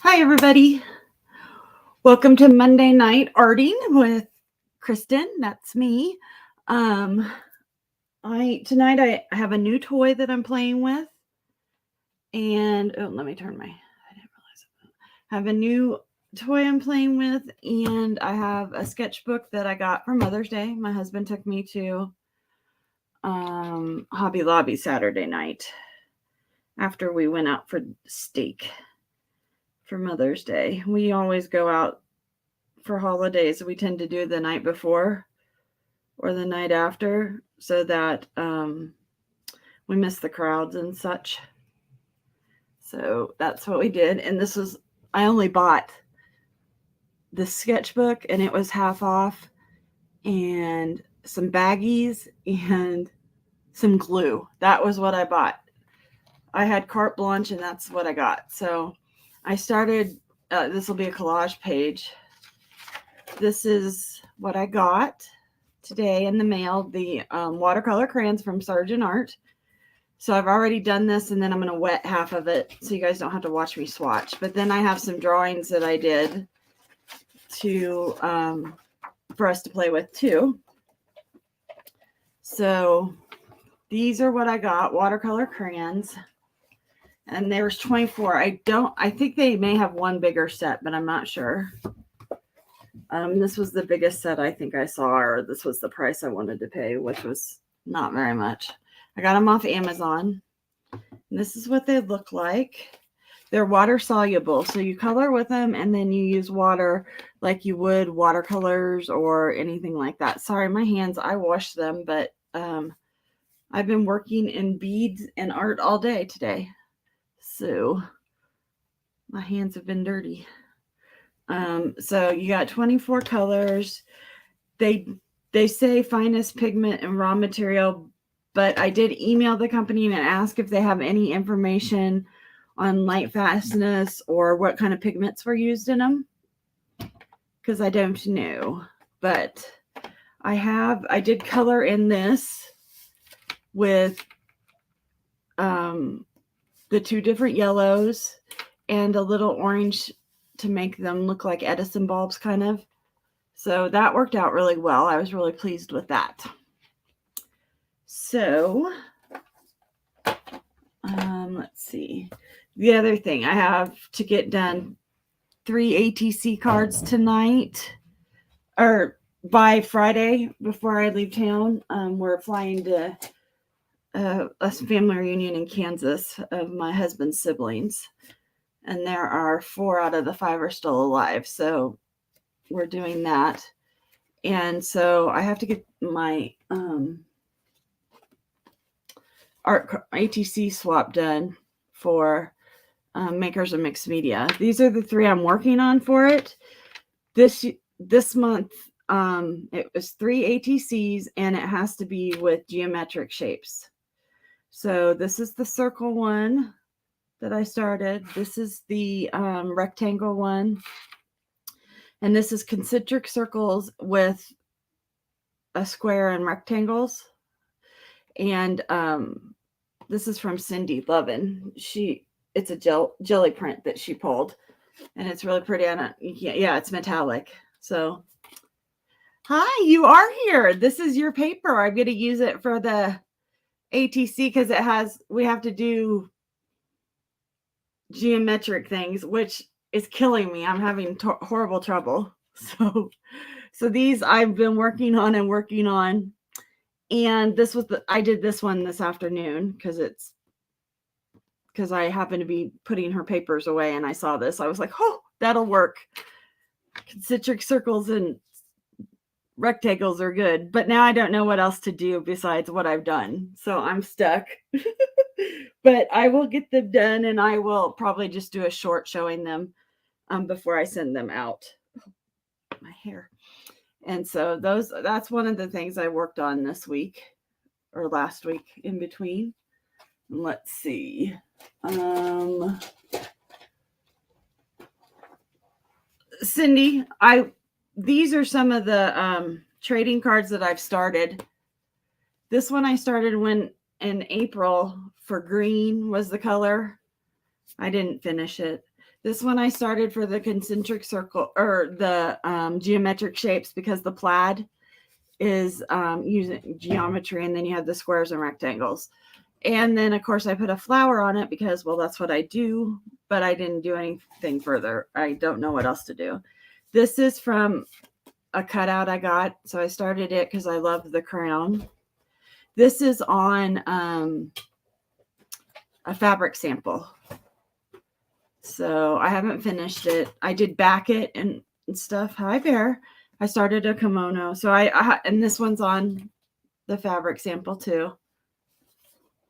Hi, everybody. Welcome to Monday Night Arting with Kristin. That's me. Um, tonight I have a new toy that I'm playing with, and let me turn my. I didn't realize I have a new toy I'm playing with, and I have a sketchbook that I got for Mother's Day. My husband took me to Hobby Lobby Saturday night after we went out for steak for Mother's Day. We always go out for holidays. We tend to do the night before or the night after so that we miss the crowds and such. So that's what we did. And I only bought the sketchbook and it was half off, and some baggies and some glue. That was what I bought. I had carte blanche and that's what I got. So I started, this will be a collage page. This is what I got today in the mail, the watercolor crayons from Sargent Art. So I've already done this, and then I'm going to wet half of it so you guys don't have to watch me swatch. But then I have some drawings that I did to for us to play with too. So these are what I got, watercolor crayons. And there's 24. I think they may have one bigger set, but I'm not sure. This was the biggest set I think I saw, or this was the price I wanted to pay, which was not very much. I got them off Amazon. And this is what they look like. They're water soluble, so you color with them and then you use water like you would watercolors or anything like that. Sorry, my hands, I washed them, but I've been working in beads and art all day today. So my hands have been dirty. So you got 24 colors. They say finest pigment and raw material, but I did email the company and ask if they have any information on light fastness or what kind of pigments were used in them, because I don't know. But I did color in this with the two different yellows and a little orange to make them look like Edison bulbs kind of. So that worked out really well. I was really pleased with that. So let's see. The other thing, I have to get done 3 ATC cards tonight, or by Friday before I leave town. We're flying to a family reunion in Kansas of my husband's siblings, and there are 4 out of the 5 are still alive. So we're doing that. And so I have to get my art ATC swap done for Makers of Mixed Media. These are the 3 I'm working on for it. This month, it was 3 ATCs, and it has to be with geometric shapes. So this is the circle one that I started. This is the rectangle one. And this is concentric circles with a square and rectangles. And this is from Cindy Lovin. It's a jelly print that she pulled, and it's really pretty. Yeah, it's metallic. So, hi, you are here. This is your paper. I'm going to use it for the ATC because we have to do geometric things, which is killing me. I'm having horrible trouble. So these I've been working on. And this was I did this one this afternoon because I happened to be putting her papers away and I saw this. I was like, oh, that'll work. Concentric circles and rectangles are good, but now I don't know what else to do besides what I've done. So I'm stuck. But I will get them done, and I will probably just do a short showing them before I send them out. Oh, my hair. And so that's one of the things I worked on this week or last week in between. Let's see. Cindy, these are some of the trading cards that I've started. This one I started in April for green was the color. I didn't finish it. This one I started for the concentric circle or the geometric shapes because the plaid is using geometry, and then you have the squares and rectangles. And then, of course, I put a flower on it because, well, that's what I do, but I didn't do anything further. I don't know what else to do. This is from a cutout I got, so I started it because I love the crown. This is on a fabric sample. So I haven't finished it. I did back it and stuff. Hi, Bear. I started a kimono. So and this one's on the fabric sample too.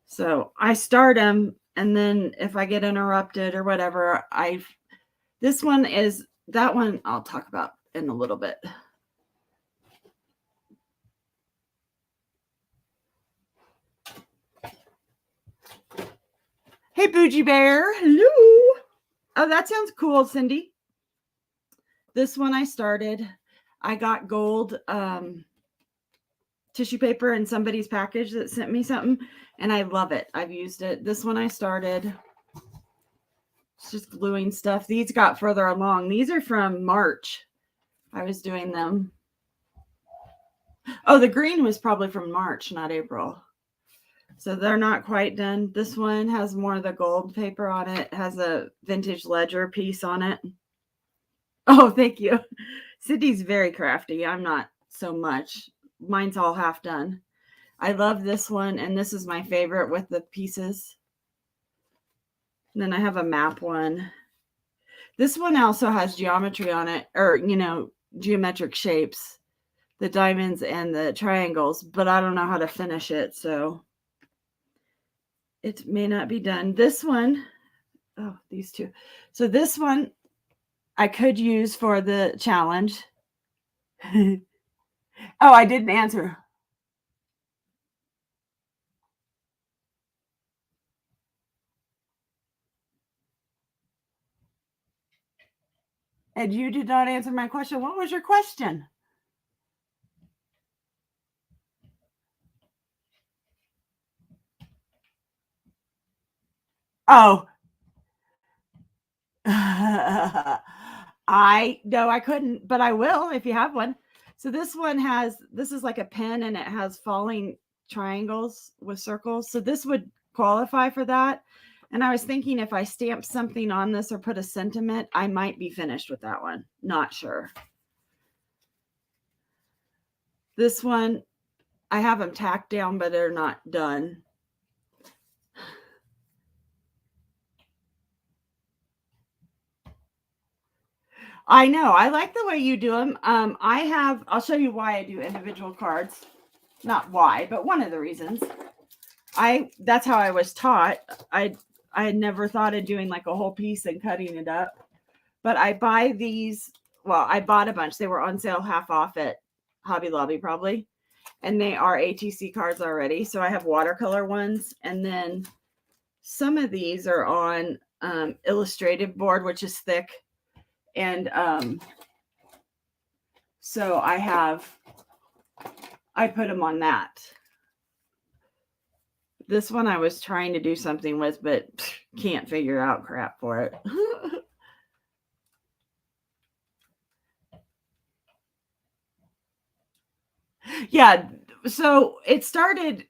So I start them, and then if I get interrupted or whatever, that one I'll talk about in a little bit. Hey, Bougie Bear. Hello. Oh, that sounds cool, Cindy. This one I started. I got gold tissue paper in somebody's package that sent me something, and I love it. I've used it. This one I started. It's just gluing stuff. These got further along. These are from March. I was doing them. Oh, the green was probably from March, not April. So they're not quite done. This one has more of the gold paper on it. It has a vintage ledger piece on it. Oh, thank you. Sydney's very crafty. I'm not so much. Mine's all half done. I love this one, and this is my favorite with the pieces. And then I have a map one. This one also has geometry on it, or, geometric shapes, the diamonds and the triangles, but I don't know how to finish it, so it may not be done. This one, oh, these two. So this one I could use for the challenge. Oh, I didn't answer. And you did not answer my question. What was your question? Oh. I couldn't, but I will if you have one. So this is like a pen, and it has falling triangles with circles. So this would qualify for that. And I was thinking if I stamp something on this or put a sentiment, I might be finished with that one. Not sure. This one, I have them tacked down, but they're not done. I know. I like the way you do them. I'll show you why I do individual cards. Not why, but one of the reasons. That's how I was taught. I had never thought of doing like a whole piece and cutting it up. But I buy these. Well, I bought a bunch. They were on sale half off at Hobby Lobby probably. And they are ATC cards already. So I have watercolor ones. And then some of these are on illustrated board, which is thick. And so I put them on that. This one I was trying to do something with, but can't figure out crap for it. Yeah, so it started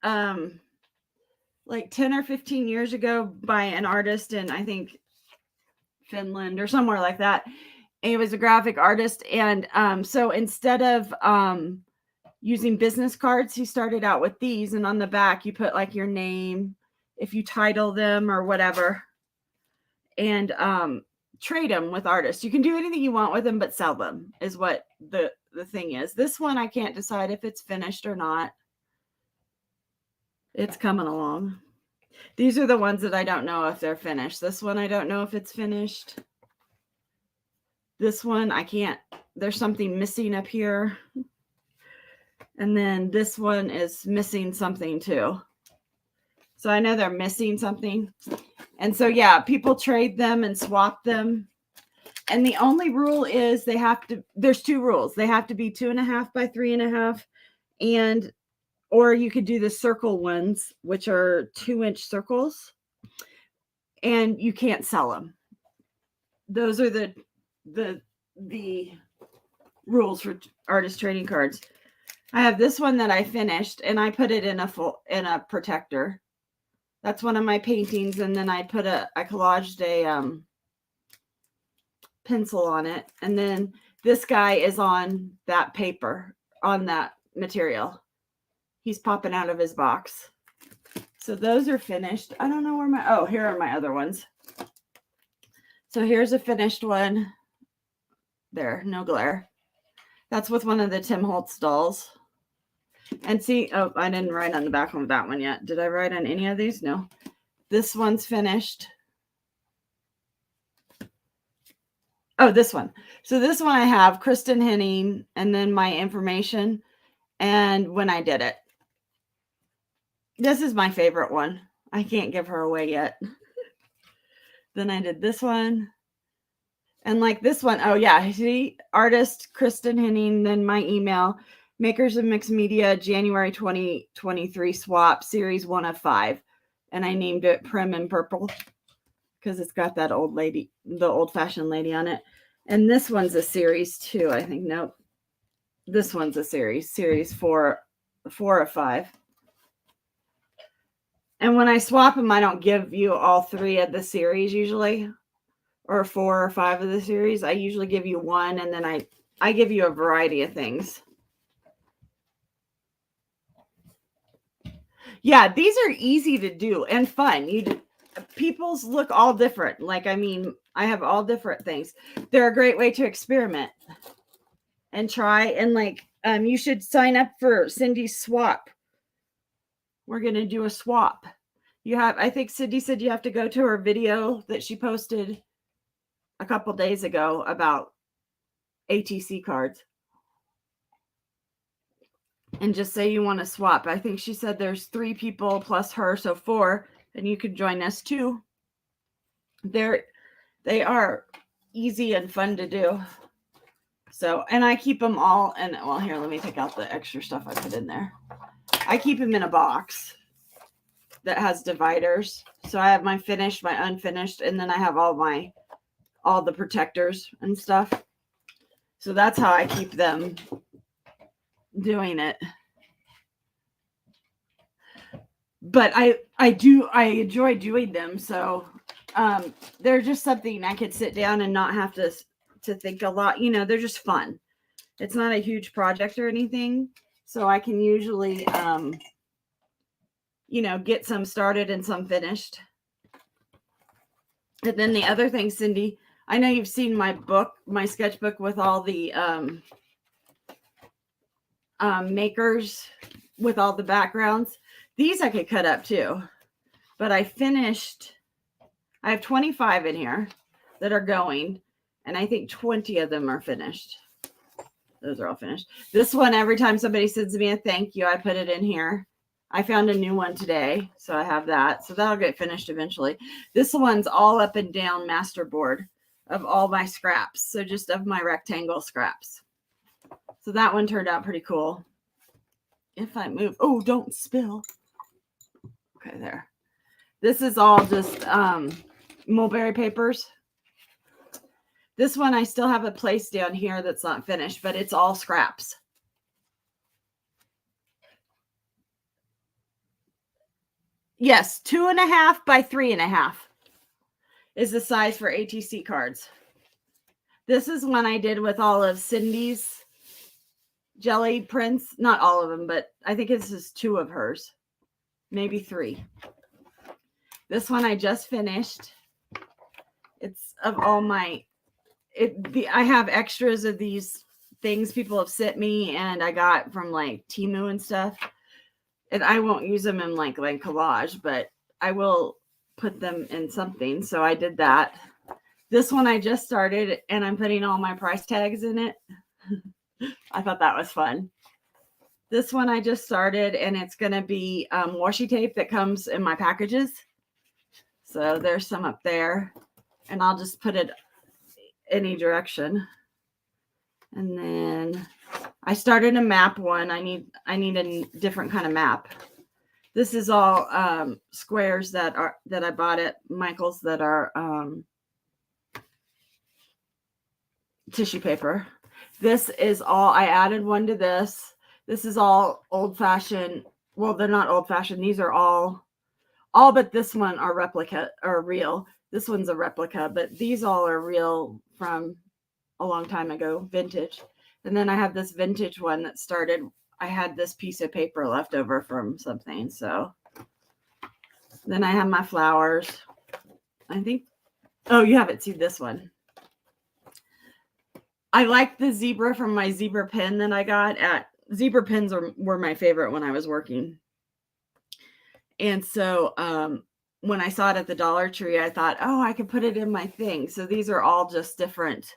like 10 or 15 years ago by an artist in, I think, Finland or somewhere like that. And he was a graphic artist. And so instead of using business cards, he started out with these. And on the back, you put like your name, if you title them or whatever, and trade them with artists. You can do anything you want with them, but sell them is what the thing is. This one, I can't decide if it's finished or not. It's coming along. These are the ones that I don't know if they're finished. This one, I don't know if it's finished. This one, I can't. There's something missing up here. And then this one is missing something too. So I know they're missing something. And so, yeah, people trade them and swap them. And the only rule is there's two rules. They have to be 2.5 by 3.5. Or you could do the circle ones, which are 2-inch circles. And you can't sell them. those are the rules for artist trading cards. I have this one that I finished and I put it in a protector. That's one of my paintings, and then I put I collaged a pencil on it, and then this guy is on that paper, on that material. He's popping out of his box. So those are finished. I don't know where here are my other ones. So here's a finished one. There, no glare. That's with one of the Tim Holtz dolls. And see, oh, I didn't write on the back of that one yet. Did I write on any of these? No. This one's finished. Oh, this one. So this one I have Kristin Henning and then my information and when I did it. This is my favorite one. I can't give her away yet. Then I did this one. And like this one, oh yeah, see, artist Kristin Henning, then my email, Makers of Mixed Media, January 2023 swap, series 1 of 5. And I named it Prim and Purple because it's got that old lady, the old-fashioned lady on it. And this one's a series 2, I think. Nope. This one's a series 4 of 5. And when I swap them, I don't give you all 3 of the series usually, or 4 or 5 of the series. I usually give you one, and then I give you a variety of things. Yeah, these are easy to do and fun. People's look all different. Like, I mean, I have all different things. They're a great way to experiment and try. And like, you should sign up for Cindy's swap. We're going to do a swap. I think Cindy said you have to go to her video that she posted a couple days ago about ATC cards. And just say you want to swap. I think she said there's 3 people plus her, so 4, and you could join us too. They are easy and fun to do. So, and I keep them all, and well, here, let me take out the extra stuff I put in there. I keep them in a box that has dividers. So I have my finished, my unfinished, and then I have all the protectors and stuff. So that's how I keep them doing it. But I enjoy doing them. So they're just something I could sit down and not have to think a lot. You know, they're just fun. It's not a huge project or anything. So I can usually, get some started and some finished. And then the other thing, Cindy, I know you've seen my book, my sketchbook with all the makers with all the backgrounds. These I could cut up too, but I have 25 in here that are going, and I think 20 of them are finished. Those are all finished. This one, every time somebody sends me a thank you, I put it in here. I found a new one today, so I have that. So that'll get finished eventually. This one's all up and down masterboard of all my scraps. So just of my rectangle scraps. So that one turned out pretty cool. If I move, oh, don't spill. Okay, there. This is all just mulberry papers. This one, I still have a place down here that's not finished, but it's all scraps. Yes, 2.5 by 3.5 is the size for ATC cards. This is one I did with all of Cindy's jelly prints. Not all of them, but I think this is 2 of hers. Maybe 3. This one I just finished. It's of all my... I have extras of these things people have sent me, and I got from like Temu and stuff. And I won't use them in like collage, but I will put them in something. So I did that. This one I just started, and I'm putting all my price tags in it. I thought that was fun. This one I just started, and it's going to be washi tape that comes in my packages. So there's some up there, and I'll just put it any direction. And then I started a map one. I need a different kind of map. This is all squares that I bought at Michael's that are tissue paper. This is all, I added one to this. This is all old-fashioned. Well, they're not old-fashioned. These are all but this one are replica or real. This one's a replica, but these all are real from a long time ago, vintage. And then I have this vintage one that started, I had this piece of paper left over from something. So then I have my flowers. I think, oh, you haven't seen this one. I like the zebra from my zebra pin that I got at zebra pins were my favorite when I was working. And so when I saw it at the Dollar Tree, I thought, oh, I could put it in my thing. So these are all just different.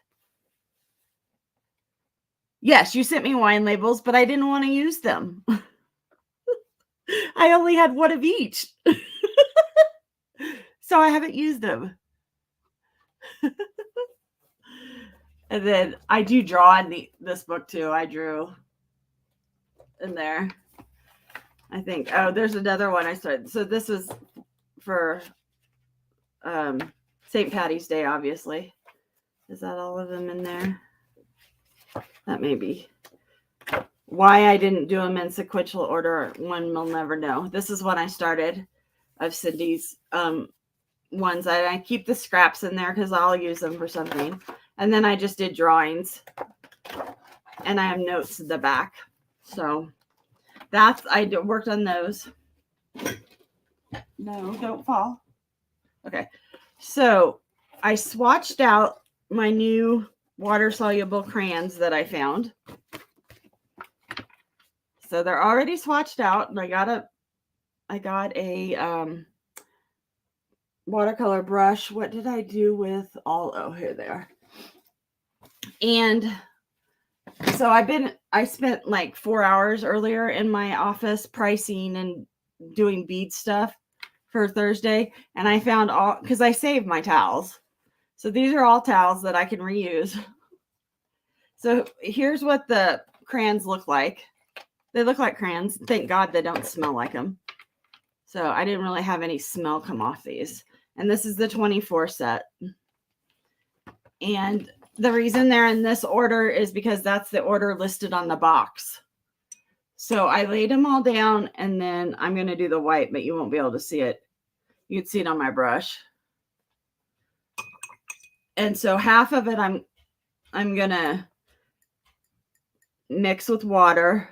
Yes, you sent me wine labels, but I didn't want to use them. I only had one of each. So I haven't used them. And then I do draw in this book too. I drew in there. I think, oh, there's another one I started. So this was for St. Patty's Day, obviously. Is that all of them in there? That may be. Why I didn't do them in sequential order, one will never know. This is when I started of Cindy's ones. I keep the scraps in there because I'll use them for something. And then I just did drawings. And I have notes in the back. So I worked on those. No, don't fall. Okay. So I swatched out my new water-soluble crayons that I found. So they're already swatched out. And I got a watercolor brush. What did I do with all? Oh, here they are. And so I spent like 4 hours earlier in my office pricing and doing bead stuff for Thursday. And I found all, because I saved my towels. So these are all towels that I can reuse. So here's what the crayons look like. They look like crayons. Thank God they don't smell like them. So I didn't really have any smell come off these. And this is the 24 set. And the reason they're in this order is because that's the order listed on the box. So I laid them all down, and then I'm going to do the white, but you won't be able to see it. You'd see it on my brush. And so half of it I'm going to mix with water.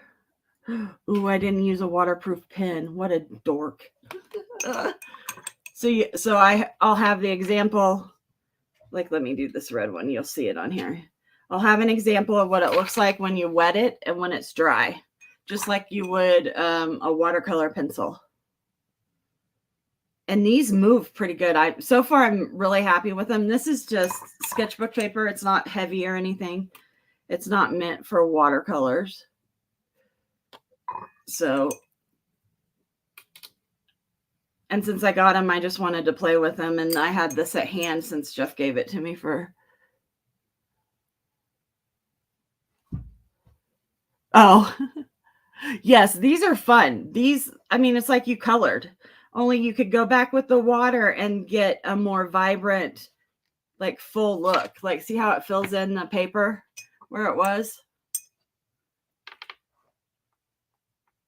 Ooh, I didn't use a waterproof pen. What a dork. So I'll have the example. Like, let me do this red one. You'll see it on here. I'll have an example of what it looks like when you wet it and when it's dry, just like you would a watercolor pencil. And these move pretty good. So far, I'm really happy with them. This is just sketchbook paper. It's not heavy or anything. It's not meant for watercolors. So, and since I got them, I just wanted to play with them. And I had this at hand since Jeff gave it to me for. Oh, yes, these are fun. These, I mean, it's like you colored. Only you could go back with the water and get a more vibrant, like full look. Like, see how it fills in the paper where it was?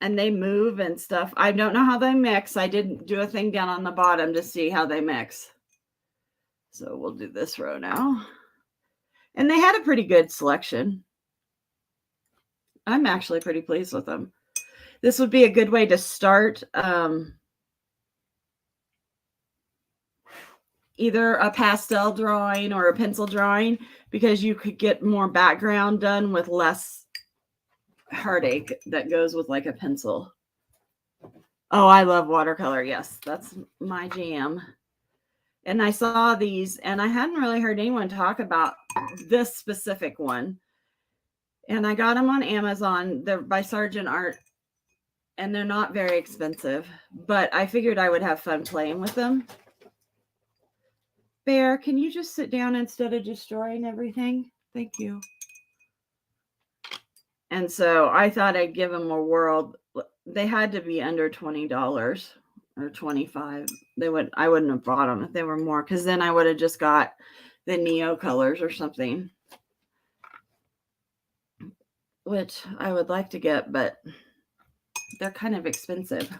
And they move and stuff. I don't know how they mix. I didn't do a thing down on the bottom to see how they mix. So we'll do this row now. And they had a pretty good selection. I'm actually pretty pleased with them. This would be a good way to start either a pastel drawing or a pencil drawing, because you could get more background done with less heartache that goes with like a pencil. Oh, I love watercolor. Yes, that's my jam. And I saw these and I hadn't really heard anyone talk about this specific one. And I got them on Amazon. They're by Sargent Art and they're not very expensive, but I figured I would have fun playing with them. Bear, can you just sit down instead of destroying everything? Thank you. And so I thought I'd give them a whirl. They had to be under $20 or $25. I wouldn't have bought them if they were more, because then I would have just got the Neo colors or something. which I would like to get, but they're kind of expensive.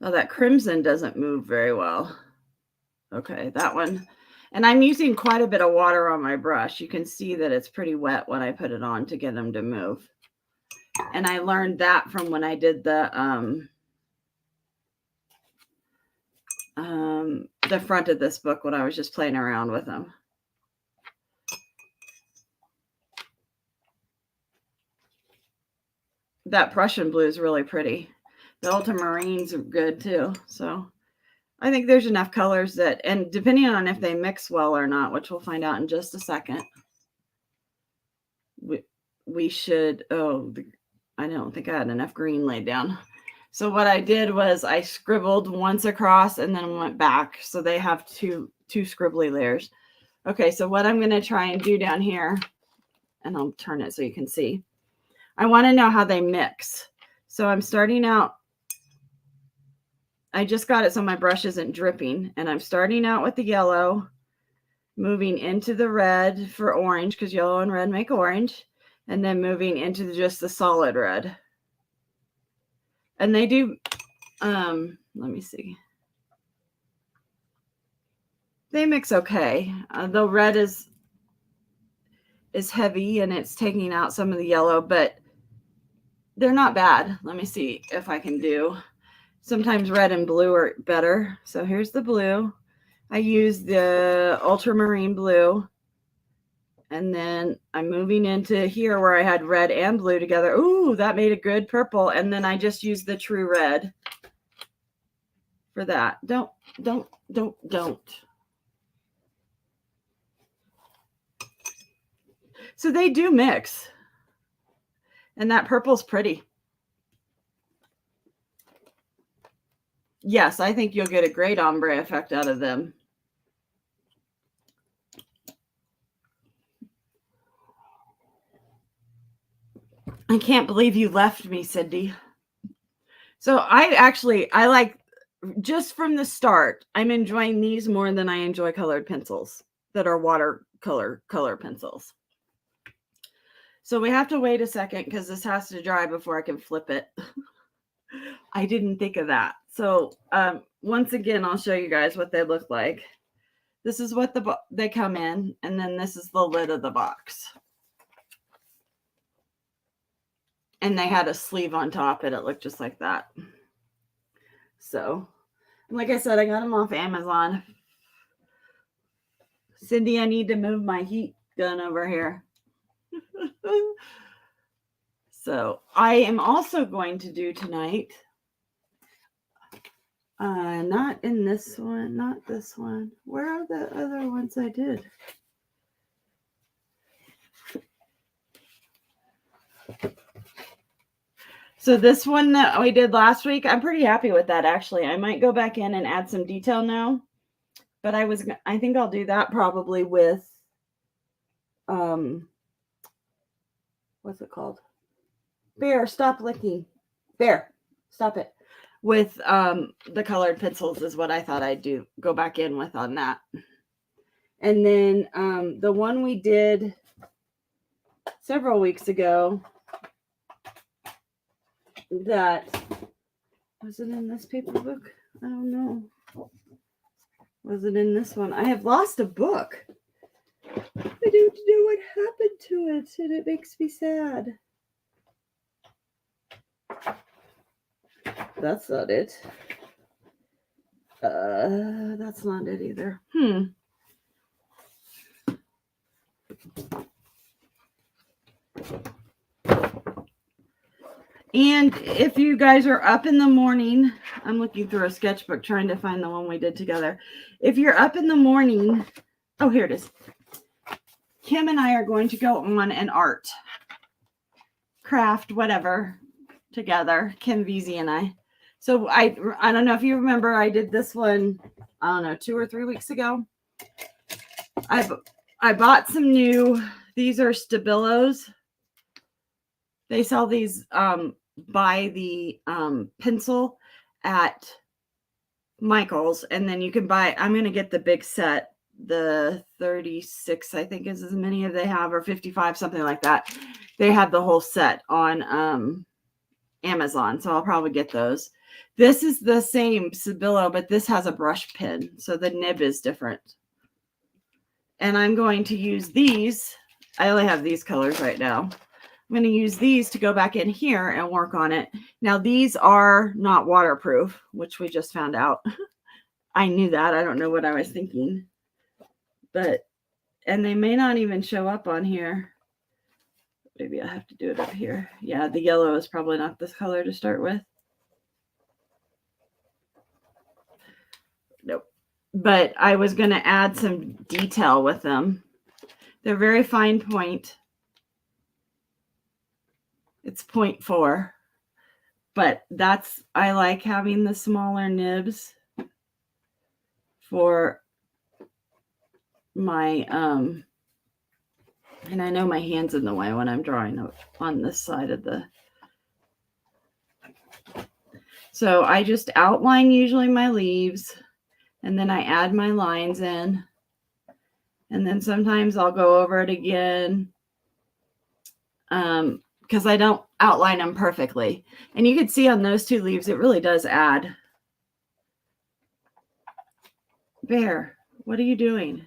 Oh, that crimson doesn't move very well. Okay, that one. And I'm using quite a bit of water on my brush. You can see that it's pretty wet when I put it on to get them to move. And I learned that from when I did the front of this book when I was just playing around with them. That Prussian blue is really pretty. The ultramarines are good too. So I think there's enough colors that, and depending on if they mix well or not, which we'll find out in just a second, we should, I don't think I had enough green laid down. So what I did was I scribbled once across and then went back. So they have two scribbly layers. Okay, so what I'm going to try and do down here, and I'll turn it so you can see. I want to know how they mix. So I'm starting out, I just got it so my brush isn't dripping. And I'm starting out with the yellow, moving into the red for orange, because yellow and red make orange. And then moving into just the solid red. And they do, let me see. They mix okay. The red is heavy and it's taking out some of the yellow, but they're not bad. Let me see if I can do. Sometimes red and blue are better. So here's the blue. I use the ultramarine blue. And then I'm moving into here where I had red and blue together. Ooh, that made a good purple. And then I just used the true red for that. Don't. So they do mix. And that purple's pretty. Yes, I think you'll get a great ombre effect out of them. I can't believe you left me, Cindy. So I like, just from the start, I'm enjoying these more than I enjoy colored pencils that are watercolor color pencils. So we have to wait a second because this has to dry before I can flip it. I didn't think of that. So once again, I'll show you guys what they look like. This is what they come in, and then this is the lid of the box. And they had a sleeve on top, and it looked just like that. So, like I said, I got them off Amazon. Cindy, I need to move my heat gun over here. So, I am also going to do tonight, not in this one, not this one. Where are the other ones I did? So this one that we did last week, I'm pretty happy with that, actually. I might go back in and add some detail now. But I think I'll do that probably with, what's it called? Bear, stop licking. Bear, stop it. With the colored pencils is what I thought I'd do. Go back in with on that. And then the one we did several weeks ago, that was it in this paper book? I don't know. Was it in this one? I have lost a book. I don't know what happened to it, and it makes me sad. That's not it. That's not it either. And if you guys are up in the morning, I'm looking through a sketchbook trying to find the one we did together. If you're up in the morning, oh, here it is. Kim and I are going to go on an art, craft, whatever, together. Kim Veazey and I. So I don't know if you remember, I did this one, I don't know, 2 or 3 weeks ago. I bought some new, these are Stabilos. They sell these by the pencil at Michael's, and then you can buy, I'm going to get the big set the 36, I think is as many as they have, or 55, something like that. They have the whole set on Amazon, so I'll probably get those. This is the same Sibilo, but this has a brush pin, so the nib is different. And I'm going to use these. I only have these colors right now. I'm going to use these to go back in here and work on it. Now, these are not waterproof, which we just found out. I knew that. I don't know what I was thinking. And they may not even show up on here. Maybe I have to do it up here. Yeah, the yellow is probably not this color to start with. Nope. But I was going to add some detail with them. They're very fine point. It's 0.4. But I like having the smaller nibs for my, and I know my hand's in the way when I'm drawing on this side of the. So I just outline usually my leaves, and then I add my lines in, and then sometimes I'll go over it again because I don't outline them perfectly. And you can see on those two leaves, it really does add. Bear, what are you doing?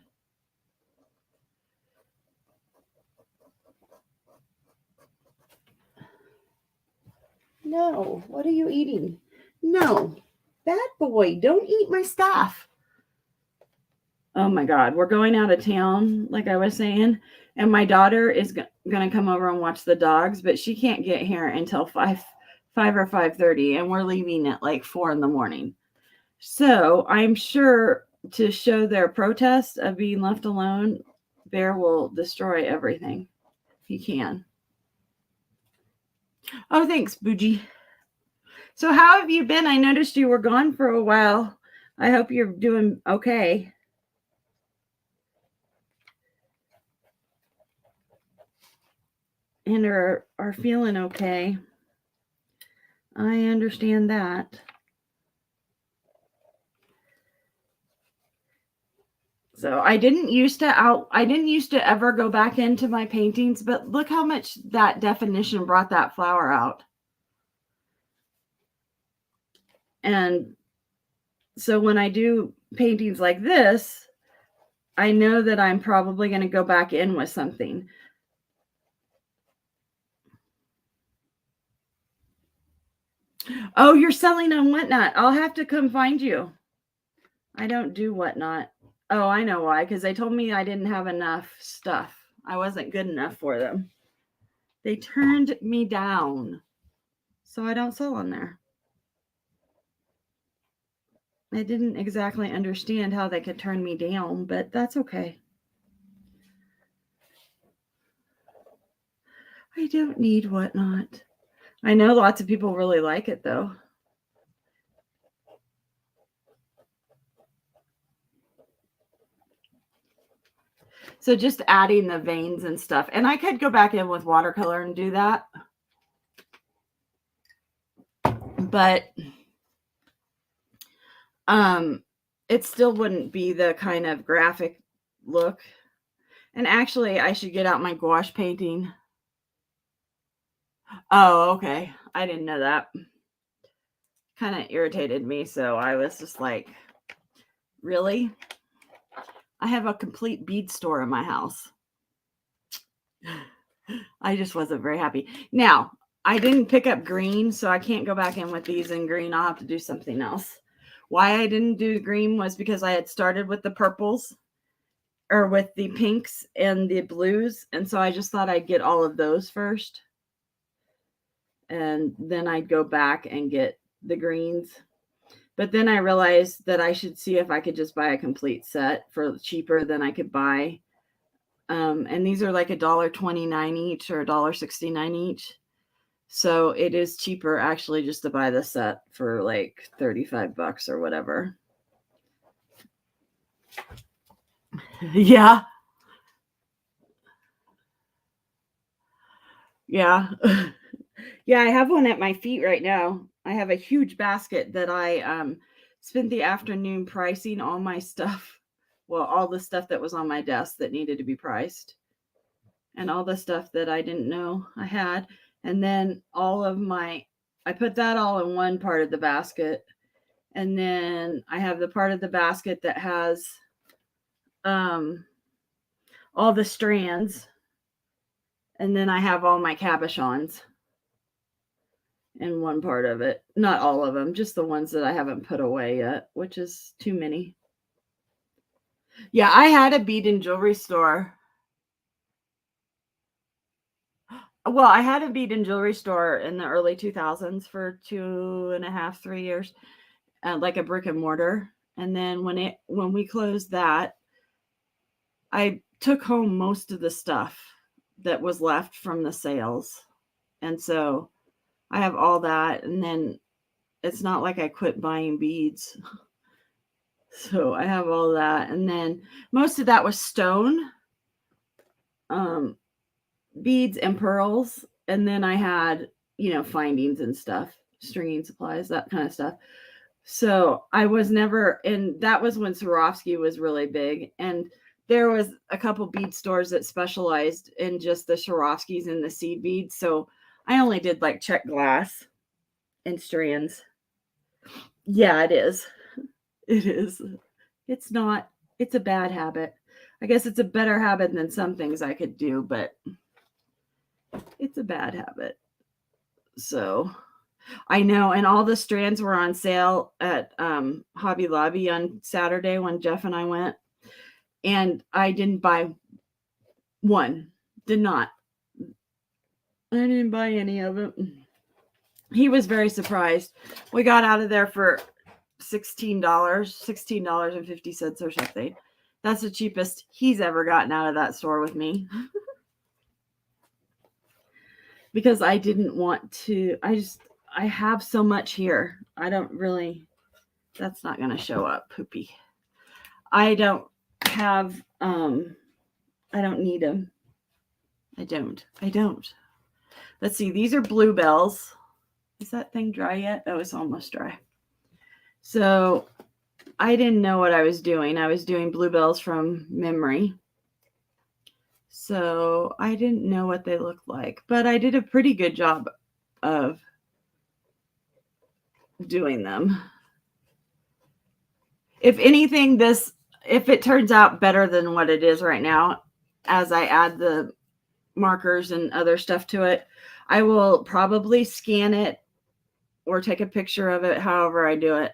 No, what are you eating? No, bad boy, don't eat my stuff. Oh my God, we're going out of town, like I was saying, and my daughter is going to come over and watch the dogs, but she can't get here until 5 or 5:30, and we're leaving at like 4 in the morning. So I'm sure to show their protest of being left alone, Bear will destroy everything he can. Oh, thanks, Bougie. So how have you been? I noticed you were gone for a while. I hope you're doing okay. And are feeling okay. I understand that. So I didn't used to ever go back into my paintings, but look how much that definition brought that flower out. And so when I do paintings like this, I know that I'm probably going to go back in with something. Oh, you're selling on Whatnot. I'll have to come find you. I don't do Whatnot. Oh, I know why. Because they told me I didn't have enough stuff. I wasn't good enough for them. They turned me down. So I don't sell on there. I didn't exactly understand how they could turn me down, but that's okay. I don't need Whatnot. I know lots of people really like it, though. So just adding the veins and stuff. And I could go back in with watercolor and do that. But it still wouldn't be the kind of graphic look. And actually, I should get out my gouache painting. Oh, okay. I didn't know that. Kind of irritated me. So I was just like, really? I have a complete bead store in my house. I just wasn't very happy. Now, I didn't pick up green, so I can't go back in with these in green. I'll have to do something else. Why I didn't do green was because I had started with the purples or with the pinks and the blues. And so I just thought I'd get all of those first. And then I'd go back and get the greens. But then I realized that I should see if I could just buy a complete set for cheaper than I could buy. And these are like $1.29 each or $1.69 each. So it is cheaper actually just to buy the set for like $35 or whatever. Yeah. Yeah. Yeah, I have one at my feet right now. I have a huge basket that I spent the afternoon pricing all my stuff Well, all the stuff that was on my desk that needed to be priced, and all the stuff that I didn't know I had. And then I put that all in one part of the basket. And then I have the part of the basket that has all the strands. And then I have all my cabochons in one part of it. Not all of them, just the ones that I haven't put away yet, which is too many. Yeah, I had a bead and jewelry store. Well, I had a bead and jewelry store in the early 2000s for 2.5, 3 years, like a brick and mortar. And then when we closed that, I took home most of the stuff that was left from the sales. And so I have all that. And then it's not like I quit buying beads. So I have all that. And then most of that was stone, beads and pearls. And then I had, findings and stuff, stringing supplies, that kind of stuff. So I was never, and that was when Swarovski was really big. And there was a couple bead stores that specialized in just the Swarovskis and the seed beads. So I only did like check glass and strands. Yeah, it is. It is. It's not, it's a bad habit. I guess it's a better habit than some things I could do, but it's a bad habit. So I know. And all the strands were on sale at Hobby Lobby on Saturday when Jeff and I went. And I didn't buy one. Did not. I didn't buy any of it. He was very surprised. We got out of there for $16.50 or something. That's the cheapest he's ever gotten out of that store with me. Because I didn't want to, I have so much here. I don't really, that's not going to show up, poopy. I don't have, I don't need them. I don't. Let's see. These are bluebells. Is that thing dry yet? Oh, it's almost dry. So I didn't know what I was doing. I was doing bluebells from memory. So I didn't know what they looked like, but I did a pretty good job of doing them. If anything, if it turns out better than what it is right now, as I add the markers and other stuff to it, I will probably scan it or take a picture of it, however I do it.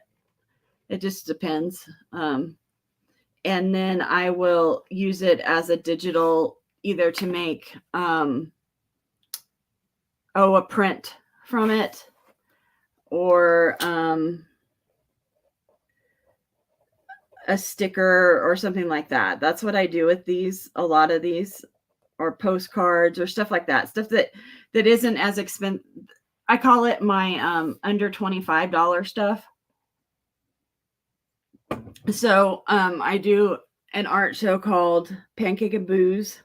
It just depends. And then I will use it as a digital, either to make a print from it, or a sticker or something like that. That's what I do with these, a lot of these, or postcards or stuff like that. Stuff that isn't as expensive. I call it my under $25 stuff. So I do an art show called Pancake and Booze.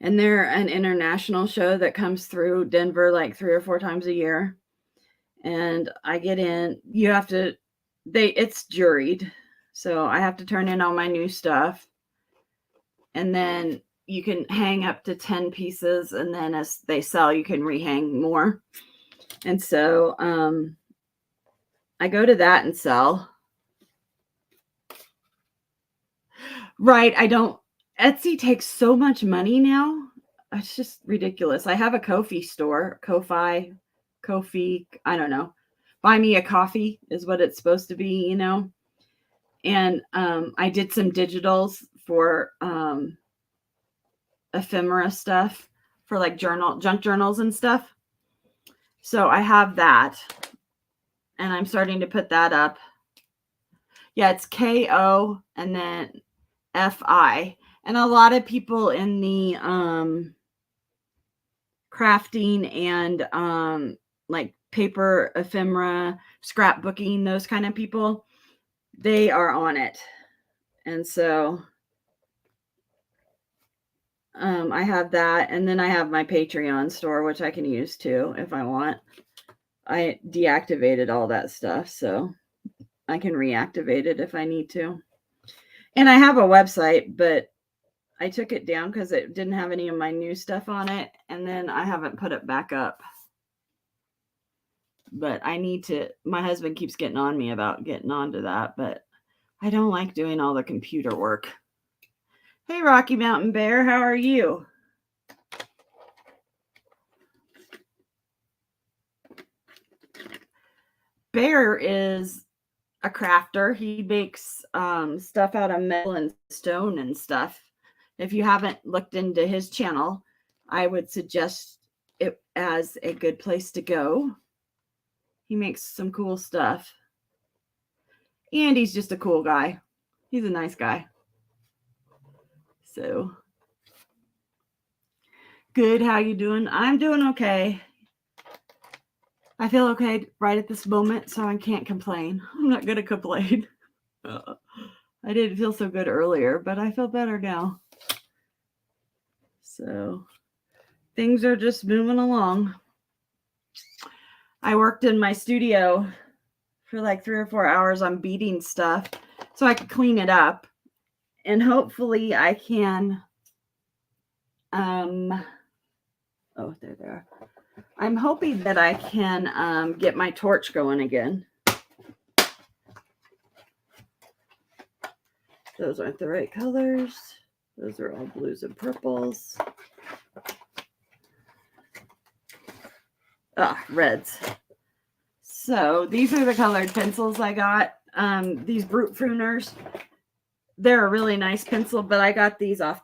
And they're an international show that comes through Denver like 3 or 4 times a year. And I get in, it's juried. So I have to turn in all my new stuff. And then you can hang up to 10 pieces. And then as they sell, you can rehang more. And so I go to that and sell. Right. Etsy takes so much money now. It's just ridiculous. I have a Ko-fi store, Ko-fi, I don't know. Buy me a coffee is what it's supposed to be, And I did some digitals for ephemera stuff, for like junk journals and stuff. So I have that. And I'm starting to put that up. Yeah, it's KO and then FI. And a lot of people in the crafting and like paper ephemera, scrapbooking, those kind of people, they are on it. And so I have that. And then I have my Patreon store, which I can use too if I want. I deactivated all that stuff, so I can reactivate it if I need to. And I have a website, but I took it down because it didn't have any of my new stuff on it. And then I haven't put it back up. But I need to, my husband keeps getting on me about getting onto that, but I don't like doing all the computer work. Hey, Rocky Mountain Bear, how are you? Bear is a crafter. He makes stuff out of metal and stone and stuff. If you haven't looked into his channel, I would suggest it as a good place to go. He makes some cool stuff. And he's just a cool guy. He's a nice guy. So, good. How you doing? I'm doing okay. I feel okay right at this moment, so I can't complain. I'm not going to complain. I didn't feel so good earlier, but I feel better now. So, things are just moving along. I worked in my studio for like 3 or 4 hours on beading stuff so I could clean it up. And hopefully I can, oh, there they are. I'm hoping that I can get my torch going again. Those aren't the right colors. Those are all blues and purples. Reds. So these are the colored pencils I got. These Brute Pruners. They're a really nice pencil, but I got these off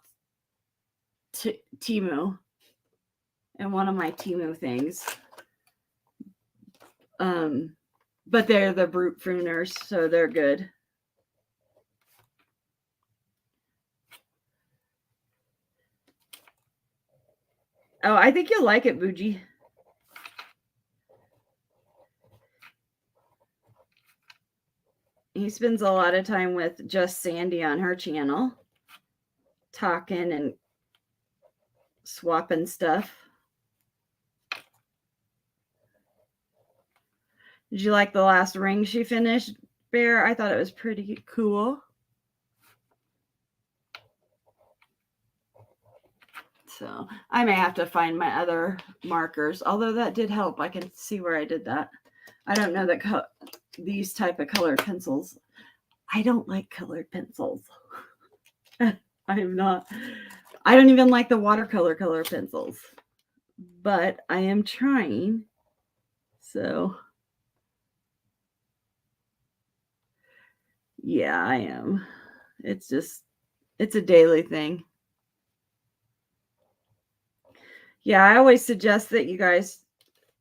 Temu. And one of my Temu things. But they're the Brute Pruners, so they're good. Oh, I think you'll like it, Bougie. He spends a lot of time with Just Sandy on her channel, talking and swapping stuff. Did you like the last ring she finished, Bear? I thought it was pretty cool. So I may have to find my other markers, although that did help. I can see where I did that. I don't know that these type of colored pencils. I don't like colored pencils. I don't even like the watercolor color pencils, but I am trying. So yeah, I am. It's a daily thing. Yeah, I always suggest that you guys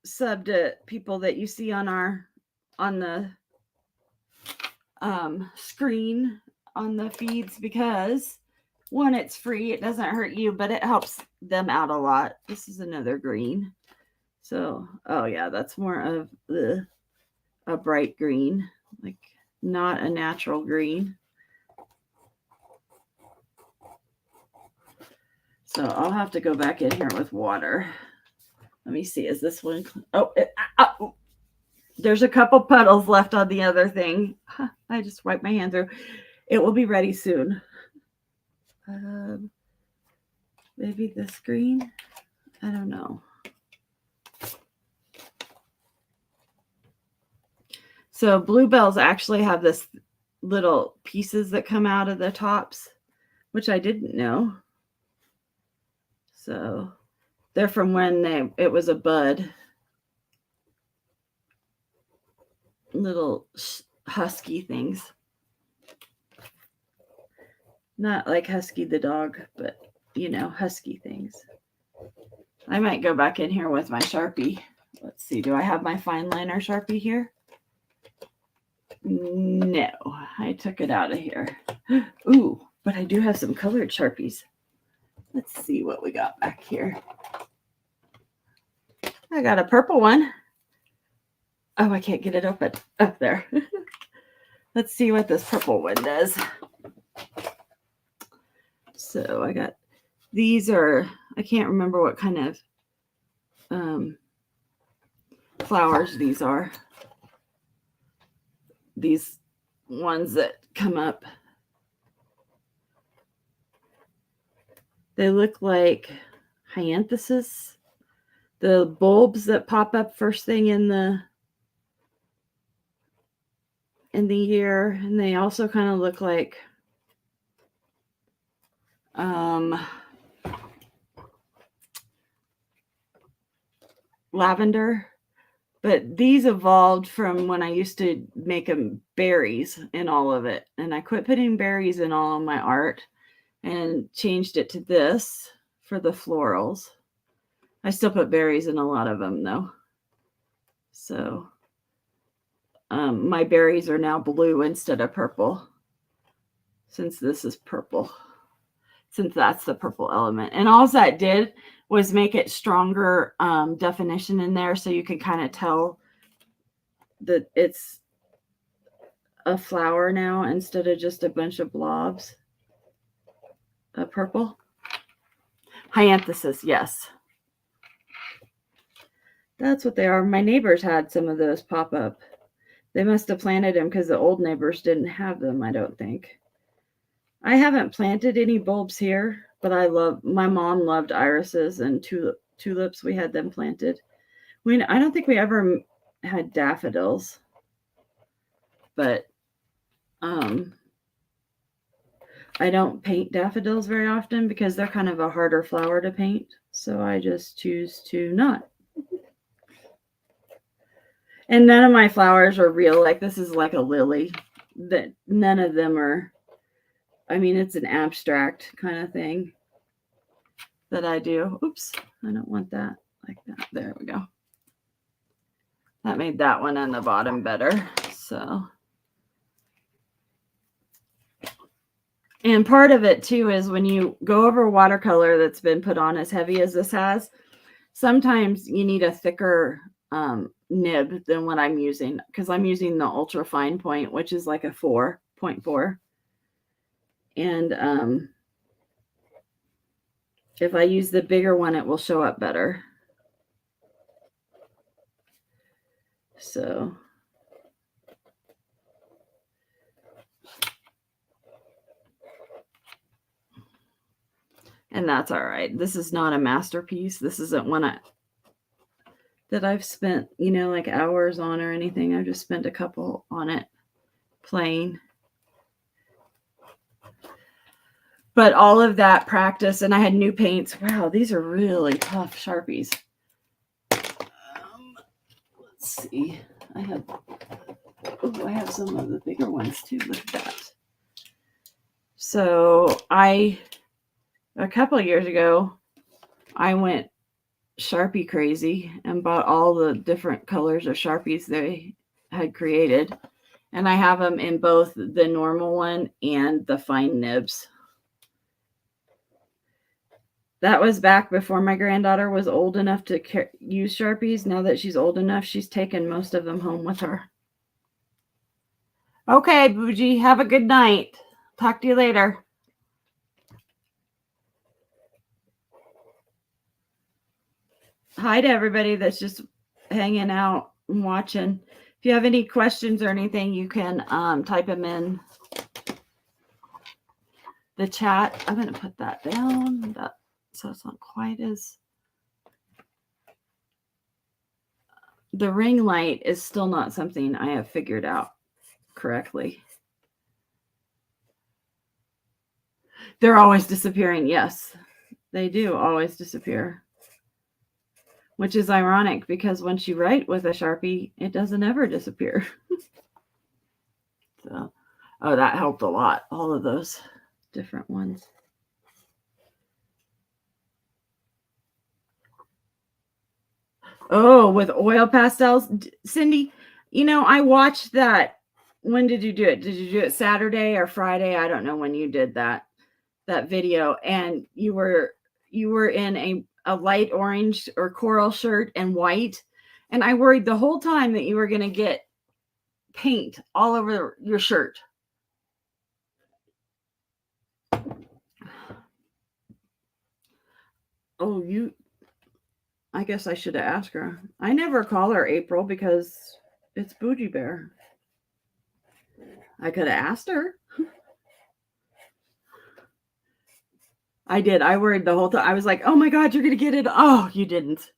sub to people that you see on the screen on the feeds, because one, it's free, it doesn't hurt you, but it helps them out a lot. This is another green. So, oh yeah, that's more of a bright green, like not a natural green. So I'll have to go back in here with water. Let me see. Is this one? Oh, there's a couple puddles left on the other thing. I just wiped my hand through. It will be ready soon. Maybe this green. I don't know. So bluebells actually have this little pieces that come out of the tops, which I didn't know. So they're from when it was a bud. Little husky things. Not like Husky the dog, but husky things. I might go back in here with my Sharpie. Let's see. Do I have my fine liner Sharpie here? No, I took it out of here. Ooh, but I do have some colored Sharpies. Let's see what we got back here. I got a purple one. Oh, I can't get it open. Up there. Let's see what this purple one does. So I got, these are, I can't remember what kind of flowers these are. These ones that come up. They look like hyanthesis, the bulbs that pop up first thing in the year, and they also kind of look like lavender. But these evolved from when I used to make them berries in all of it. And I quit putting berries in all of my art and changed it to this for the florals. I still put berries in a lot of them though. So my berries are now blue instead of purple, since this is purple, since that's the purple element. And all that did was make it stronger definition in there, so you can kind of tell that it's a flower now instead of just a bunch of blobs of purple. Hyanthesis, yes. That's what they are. My neighbors had some of those pop up. They must have planted them because the old neighbors didn't have them, I don't think. I haven't planted any bulbs here, but my mom loved irises and tulips. We had them planted. I don't think we ever had daffodils, but I don't paint daffodils very often because they're kind of a harder flower to paint. So I just choose to not. And none of my flowers are real. Like this is like a lily. That none of them are. I mean, it's an abstract kind of thing that I do. Oops, I don't want that like that. There we go. That made that one on the bottom better. So. And part of it too is when you go over watercolor that's been put on as heavy as this has, sometimes you need a thicker nib than what I'm using, because I'm using the ultra fine point, which is like a 4.4. And if I use the bigger one, it will show up better. So. And that's all right. This is not a masterpiece. This isn't one that I've spent, like hours on or anything. I've just spent a couple on it playing. But all of that practice, and I had new paints. Wow, these are really tough Sharpies. Let's see. I have some of the bigger ones too. Look at that. So a couple of years ago, I went Sharpie crazy and bought all the different colors of Sharpies they had created. And I have them in both the normal one and the fine nibs. That was back before my granddaughter was old enough to use Sharpies. Now that she's old enough, she's taken most of them home with her. Okay, Bougie, have a good night. Talk to you later. Hi to everybody that's just hanging out and watching. If you have any questions or anything, you can type them in the chat. I'm going to put that down so it's not quite as... The ring light is still not something I have figured out correctly. They're always disappearing. Yes, they do always disappear. Which is ironic because once you write with a Sharpie, it doesn't ever disappear. So, that helped a lot. All of those different ones. Oh, with oil pastels. Cindy, I watched that. When did you do it? Did you do it Saturday or Friday? I don't know when you did that video. And you were in a light orange or coral shirt and white. And I worried the whole time that you were going to get paint all over your shirt. Oh, I guess I should have asked her. I never call her April because it's Bougie Bear. I could have asked her. I did. I worried the whole time. I was like, oh my God, you're going to get it. Oh, you didn't.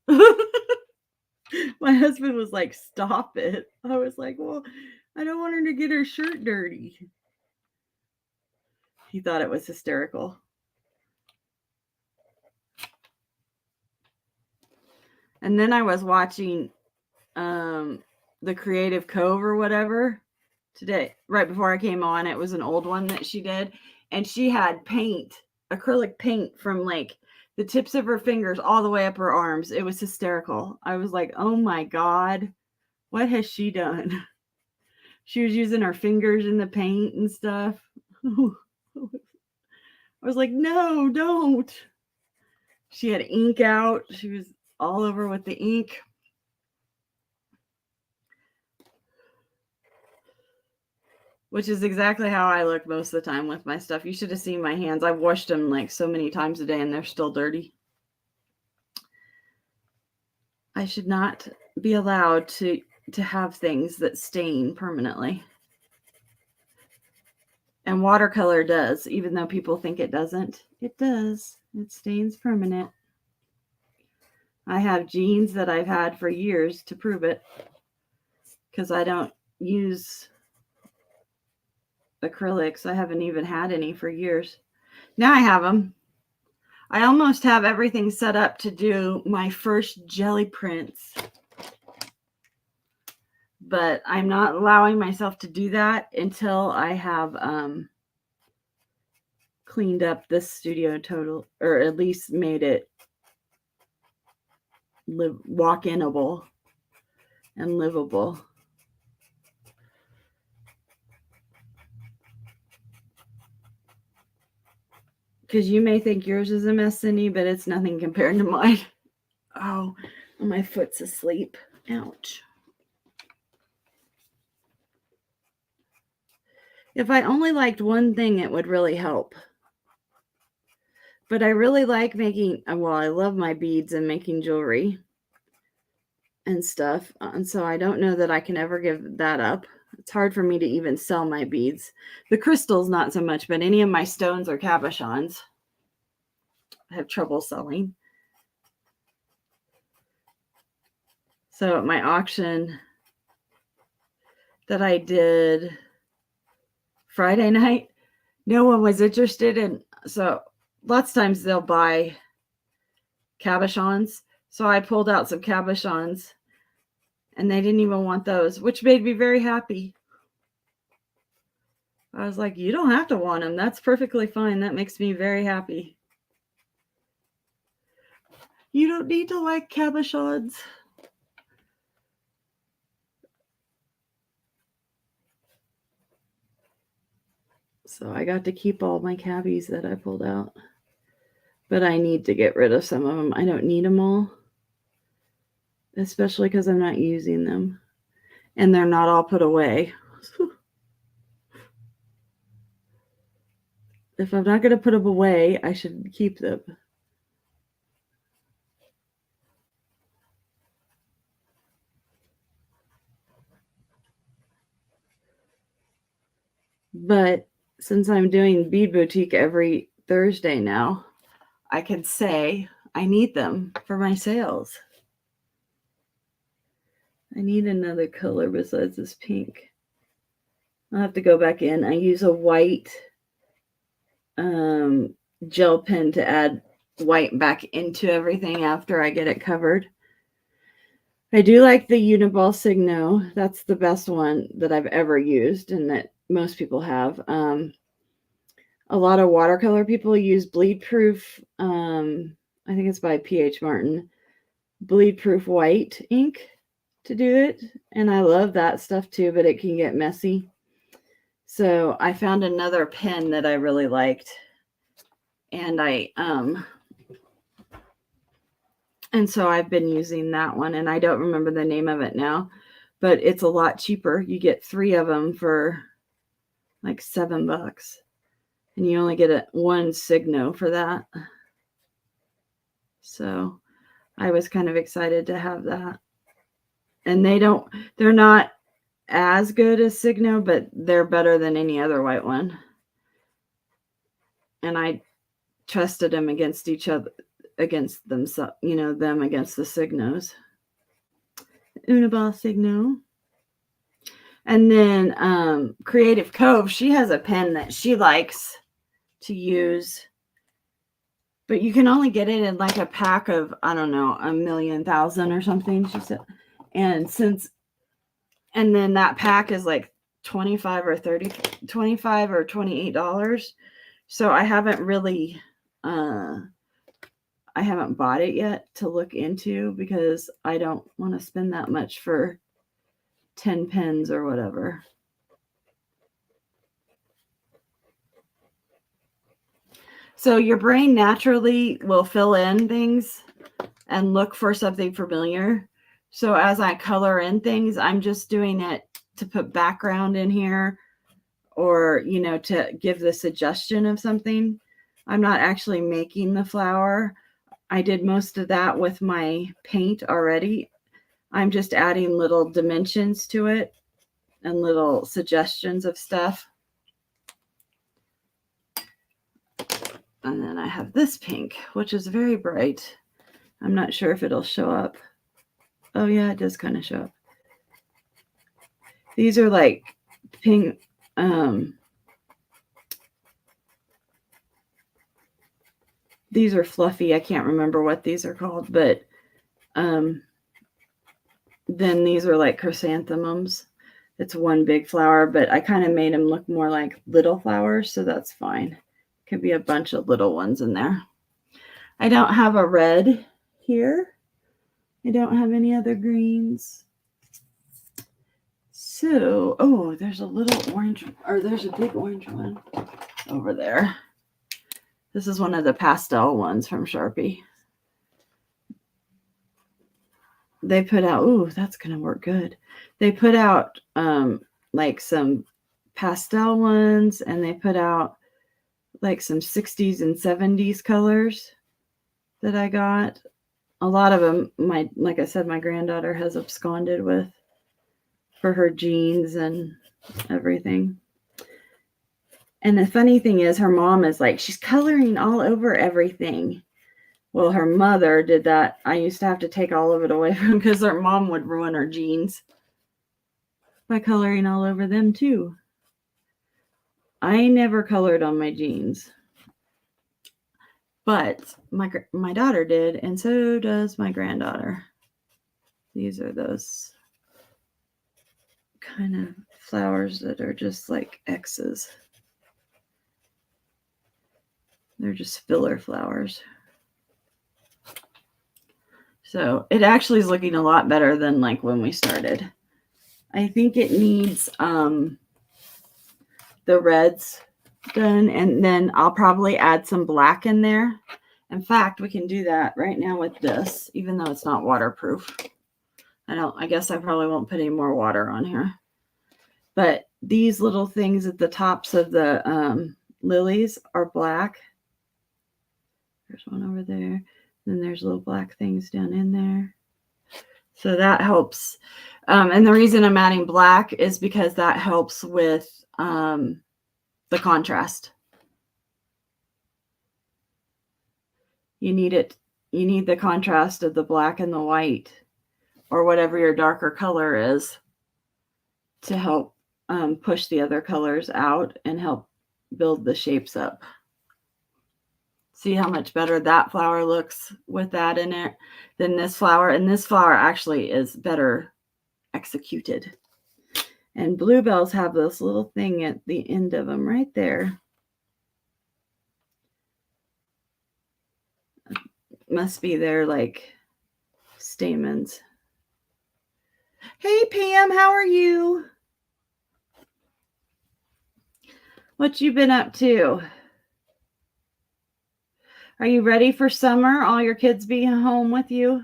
My husband was like, stop it. I was like, well, I don't want her to get her shirt dirty. He thought it was hysterical. And then I was watching the Creative Cove or whatever today, right before I came on. It was an old one that she did. And she had paint, acrylic paint from like the tips of her fingers all the way up her arms. It was hysterical. I was like, oh my God, what has she done? She was using her fingers in the paint and stuff. I was like, no, don't. She had ink out. She was all over with the ink. Which is exactly how I look most of the time with my stuff. You should have seen my hands. I've washed them like so many times a day and they're still dirty. I should not be allowed to have things that stain permanently. And watercolor does, even though people think it doesn't. It does. It stains permanent. I have jeans that I've had for years to prove it, because I don't use acrylics. I haven't even had any for years. Now I have them. I almost have everything set up to do my first jelly prints, but I'm not allowing myself to do that until I have cleaned up this studio total, or at least made it walk-inable and livable. Because you may think yours is a mess, Cindy, but it's nothing compared to mine. Oh, my foot's asleep. Ouch. If I only liked one thing, it would really help. But I really like making, well, I love my beads and making jewelry and stuff. And so I don't know that I can ever give that up. It's hard for me to even sell my beads. The crystals, not so much, but any of my stones or cabochons, I have trouble selling. So at my auction that I did Friday night, no one was interested in, so lots of times they'll buy cabochons. So I pulled out some cabochons and they didn't even want those, which made me very happy. I was like, you don't have to want them. That's perfectly fine. That makes me very happy. You don't need to like cabochons. So I got to keep all my cabbies that I pulled out. But I need to get rid of some of them. I don't need them all. Especially because I'm not using them. And they're not all put away. If I'm not going to put them away, I should keep them. But since I'm doing Bead Boutique every Thursday now, I can say I need them for my sales. I need another color besides this pink. I'll have to go back in. I use a white gel pen to add white back into everything after I get it covered. I do like the Uniball Signo. That's the best one that I've ever used and that most people have. A lot of watercolor people use bleed proof. I think it's by P.H. Martin. Bleed proof white ink to do it. And I love that stuff too, but it can get messy. So I found another pen that I really liked. And so I've been using that one, and I don't remember the name of it now, but it's a lot cheaper. You get 3 of them for like $7, and you only get one Signo for that. So I was kind of excited to have that. And they're not as good as Signo, but they're better than any other white one. And I trusted them against each other, against themselves, them against the Signos. Uniball Signo. And then Creative Cove, she has a pen that she likes to use, but you can only get it in like a pack of, I don't know, 1,000,000 or something, she said. And then that pack is like $25 or $28. So I haven't really, I haven't bought it yet to look into because I don't want to spend that much for 10 pens or whatever. So your brain naturally will fill in things and look for something familiar. So as I color in things, I'm just doing it to put background in here or, to give the suggestion of something. I'm not actually making the flower. I did most of that with my paint already. I'm just adding little dimensions to it and little suggestions of stuff. And then I have this pink, which is very bright. I'm not sure if it'll show up. Oh yeah, it does kind of show up. These are like pink, these are fluffy. I can't remember what these are called, but then these are like chrysanthemums. It's one big flower, but I kind of made them look more like little flowers, so that's fine. Could be a bunch of little ones in there. I don't have a red here. I don't have any other greens. So, oh, there's a little orange, or there's a big orange one over there. This is one of the pastel ones from Sharpie. They put out, ooh, that's going to work good. They put out like some pastel ones, and they put out like some 60s and 70s colors that I got. A lot of them, like I said, my granddaughter has absconded with for her jeans and everything. And the funny thing is, her mom is like, she's coloring all over everything. Well, her mother did that. I used to have to take all of it away from because her mom would ruin her jeans by coloring all over them too. I never colored on my jeans, but my daughter did, and so does my granddaughter. These are those kind of flowers that are just like X's. They're just filler flowers. So it actually is looking a lot better than like when we started. I think it needs the reds done, and then I'll probably add some black in there. In fact, we can do that right now with this, even though it's not waterproof. I guess I probably won't put any more water on here. But these little things at the tops of the lilies are black. There's one over there. Then there's little black things down in there. So that helps. And the reason I'm adding black is because that helps with the contrast. You need it. You need the contrast of the black and the white, or whatever your darker color is, to help push the other colors out and help build the shapes up. See how much better that flower looks with that in it than this flower. And this flower actually is better executed. And bluebells have this little thing at the end of them right there. Must be their like stamens. Hey Pam, how are you? What you been up to? Are you ready for summer? All your kids being home with you?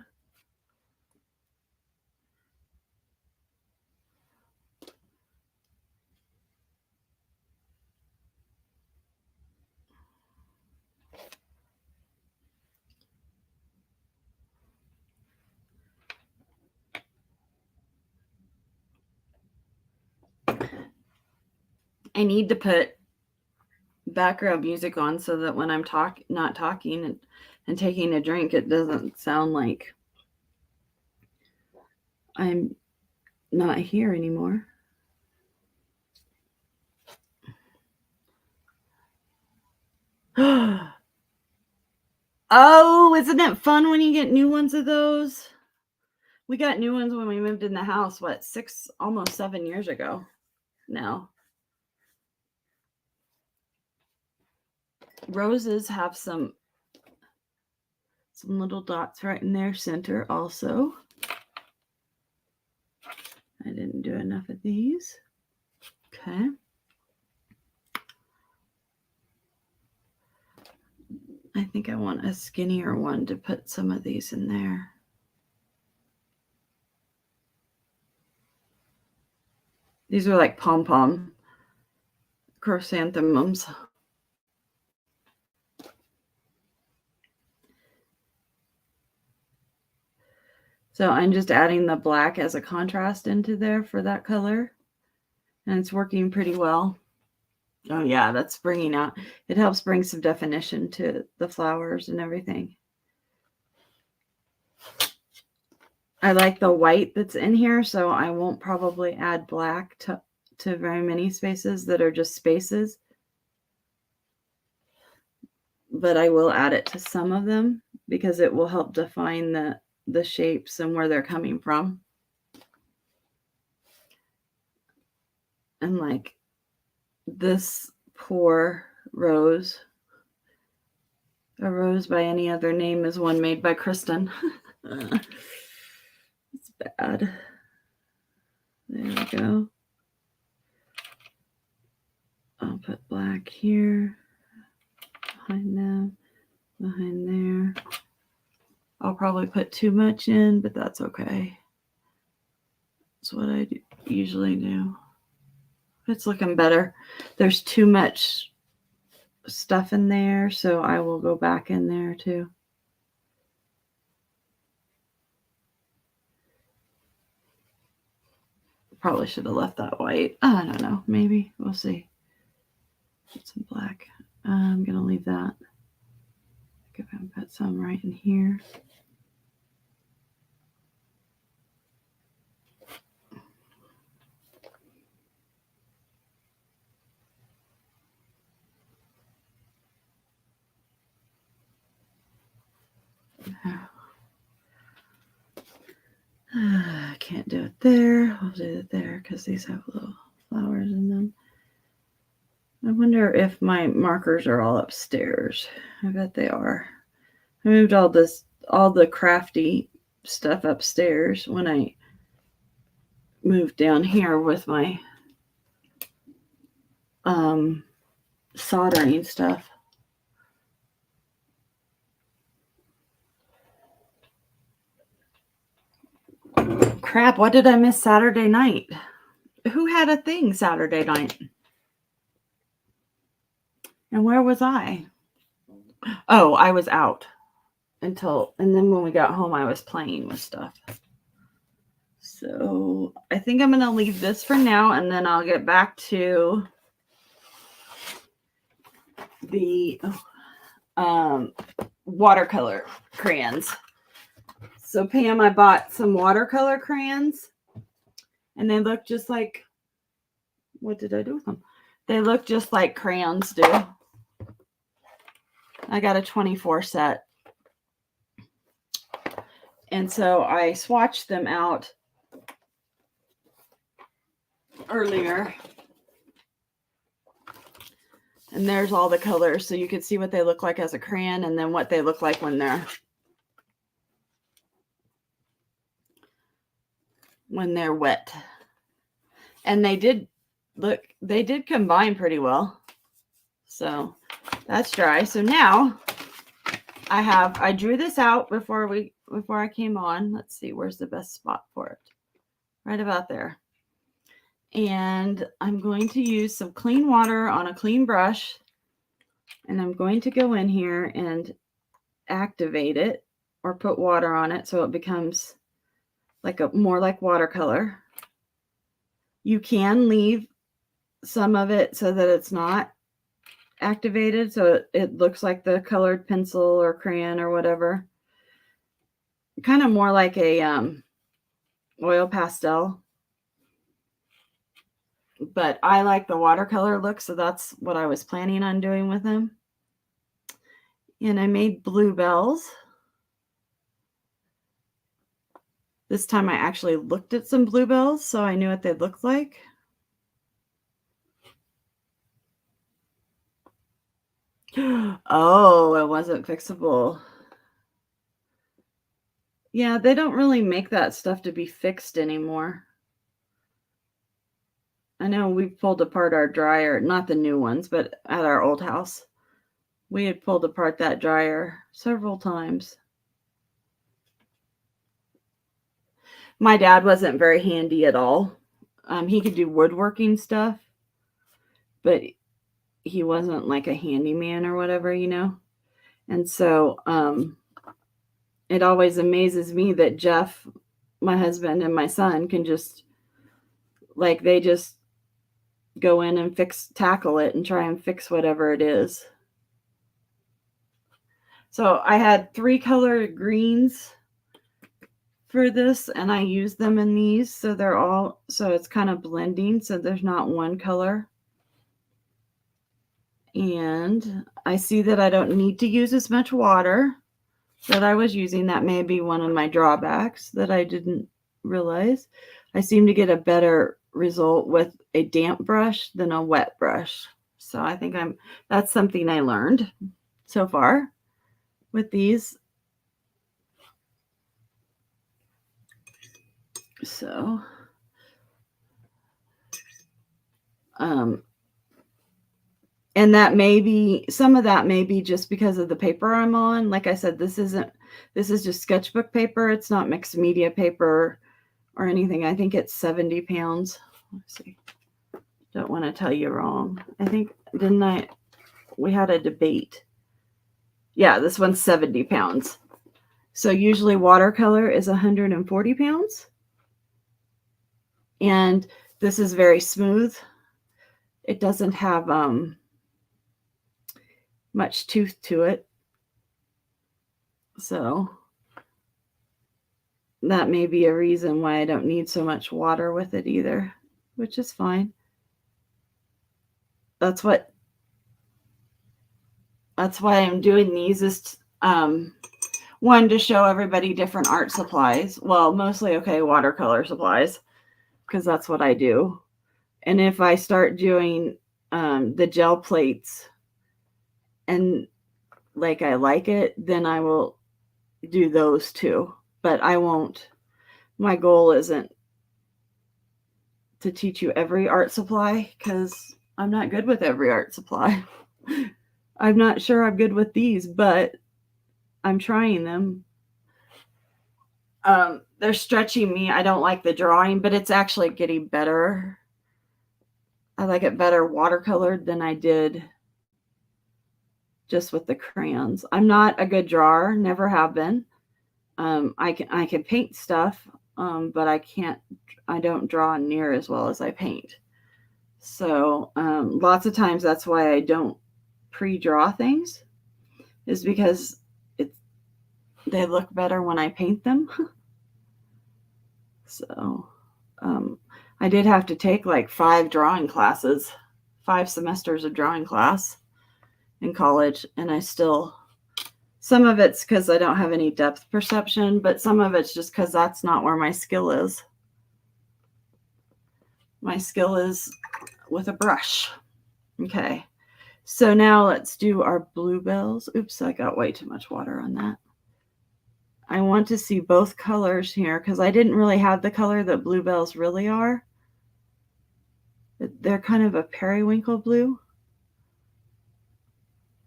I need to put background music on so that when I'm not talking and taking a drink, it doesn't sound like I'm not here anymore. Oh, isn't it fun when you get new ones of those? We got new ones when we moved in the house, almost 7 years ago now. Roses have some little dots right in their center also. I didn't do enough of these. Okay. I think I want a skinnier one to put some of these in there. These are like pom-pom chrysanthemums. So I'm just adding the black as a contrast into there for that color. And it's working pretty well. Oh yeah, that's bringing out, it helps bring some definition to the flowers and everything. I like the white that's in here, so I won't probably add black to very many spaces that are just spaces. But I will add it to some of them because it will help define the shapes and where they're coming from. And like this poor rose, a rose by any other name is one made by Kristin. It's bad. There we go. I'll put black here, behind them, behind there. I'll probably put too much in, but that's okay. That's what I usually do. It's looking better. There's too much stuff in there, so I will go back in there too. Probably should have left that white. I don't know. Maybe. We'll see. Put some black. I'm going to leave that. Go ahead and put some right in here. I can't do it there. I'll do it there because these have little flowers in them. I wonder if my markers are all upstairs. I bet they are. I moved all the crafty stuff upstairs when I moved down here with my soldering stuff. Crap, what did I miss Saturday night? Who had a thing Saturday night? And where was I? Oh, I was out and then when we got home, I was playing with stuff. So I think I'm going to leave this for now, and then I'll get back to the watercolor crayons. So Pam, I bought some watercolor crayons, and they look just like, what did I do with them? They look just like crayons do. I got a 24 set. And so I swatched them out earlier. And there's all the colors. So you can see what they look like as a crayon and then what they look like when they're wet. And they did combine pretty well. So that's dry. So now I drew this out before I came on. Let's see, where's the best spot for it? Right about there. And I'm going to use some clean water on a clean brush. And I'm going to go in here and activate it or put water on it so it becomes more like watercolor. You can leave some of it so that it's not activated, so it looks like the colored pencil or crayon or whatever. Kind of more like a oil pastel. But I like the watercolor look, so that's what I was planning on doing with them. And I made bluebells. This time I actually looked at some bluebells, so I knew what they looked like. Oh, it wasn't fixable. Yeah, they don't really make that stuff to be fixed anymore. I know we pulled apart our dryer, not the new ones, but at our old house. We had pulled apart that dryer several times. My dad wasn't very handy at all. He could do woodworking stuff, but he wasn't like a handyman or whatever, you know? And so it always amazes me that Jeff, my husband, and my son can just, like, they just go in and tackle it and try and fix whatever it is. So I had 3 color greens for this, and I used them in these, so they're all, so it's kind of blending, so there's not one color. And I see that I don't need to use as much water that I was using. That may be one of my drawbacks that I didn't realize. I seem to get a better result with a damp brush than a wet brush. So I think that's something I learned so far with these. So, and that may be, some of that may be just because of the paper I'm on. Like I said, this is just sketchbook paper. It's not mixed media paper or anything. I think it's 70 pounds. Let's see. Don't want to tell you wrong. I think, we had a debate. Yeah, this one's 70 pounds. So usually watercolor is 140 pounds. And this is very smooth. It doesn't have much tooth to it. So that may be a reason why I don't need so much water with it either, which is fine. That's why I'm doing these, is one, to show everybody different art supplies. Well, mostly, watercolor supplies, because that's what I do. And if I start doing the gel plates and I like it, then I will do those too. But I won't. My goal isn't to teach you every art supply, because I'm not good with every art supply. I'm not sure I'm good with these, but I'm trying them. They're stretching me. I don't like the drawing, but it's actually getting better. I like it better watercolored than I did just with the crayons. I'm not a good drawer, never have been. I can paint stuff, but I don't draw near as well as I paint. So lots of times that's why I don't pre-draw things, is because they look better when I paint them. So I did have to take 5 drawing classes, 5 semesters of drawing class in college, and some of it's because I don't have any depth perception, but some of it's just because that's not where my skill is. My skill is with a brush. Okay, so now let's do our bluebells. Oops, I got way too much water on that. I want to see both colors here, because I didn't really have the color that bluebells really are. They're kind of a periwinkle blue.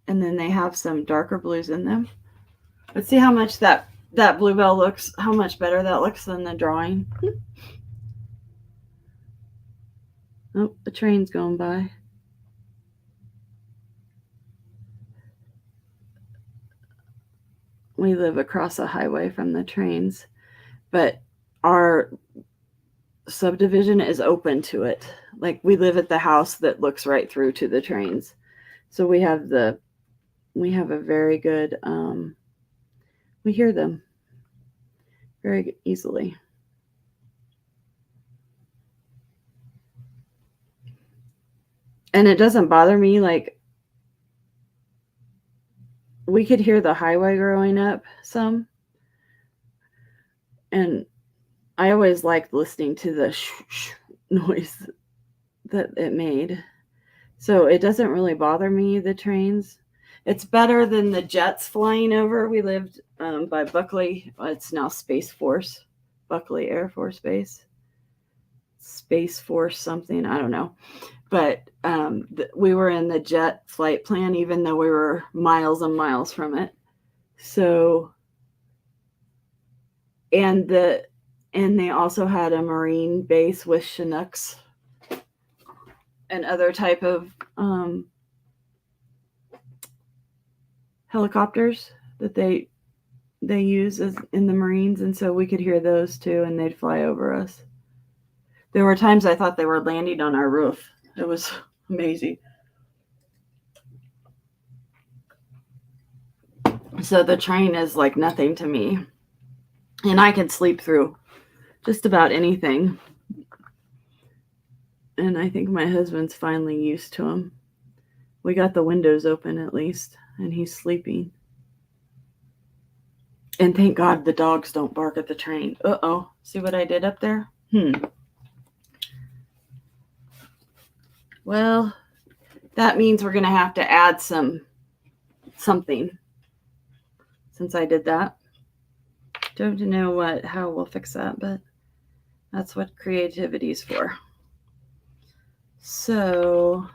And then they have some darker blues in them. Let's see how much that bluebell looks, how much better that looks than the drawing. Oh, the train's going by. We live across a highway from the trains, but our subdivision is open to it. We live at the house that looks right through to the trains. So we have a very good, we hear them very easily. And it doesn't bother me. Like, we could hear the highway growing up some. And I always liked listening to the noise that it made. So it doesn't really bother me, the trains. It's better than the jets flying over. We lived by Buckley. It's now Space Force, Buckley Air Force Base. Space Force something, I don't know. But we were in the jet flight plan, even though we were miles and miles from it. So, and they also had a Marine base with Chinooks and other type of helicopters that they use in the Marines, and so we could hear those too, and they'd fly over us. There were times I thought they were landing on our roof. It was amazing. So the train is like nothing to me, and I can sleep through just about anything. And I think my husband's finally used to them. We got the windows open at least, and he's sleeping. And thank God the dogs don't bark at the train. Uh-oh. See what I did up there? Well, that means we're going to have to add something since I did that. Don't know how we'll fix that, but that's what creativity is for. So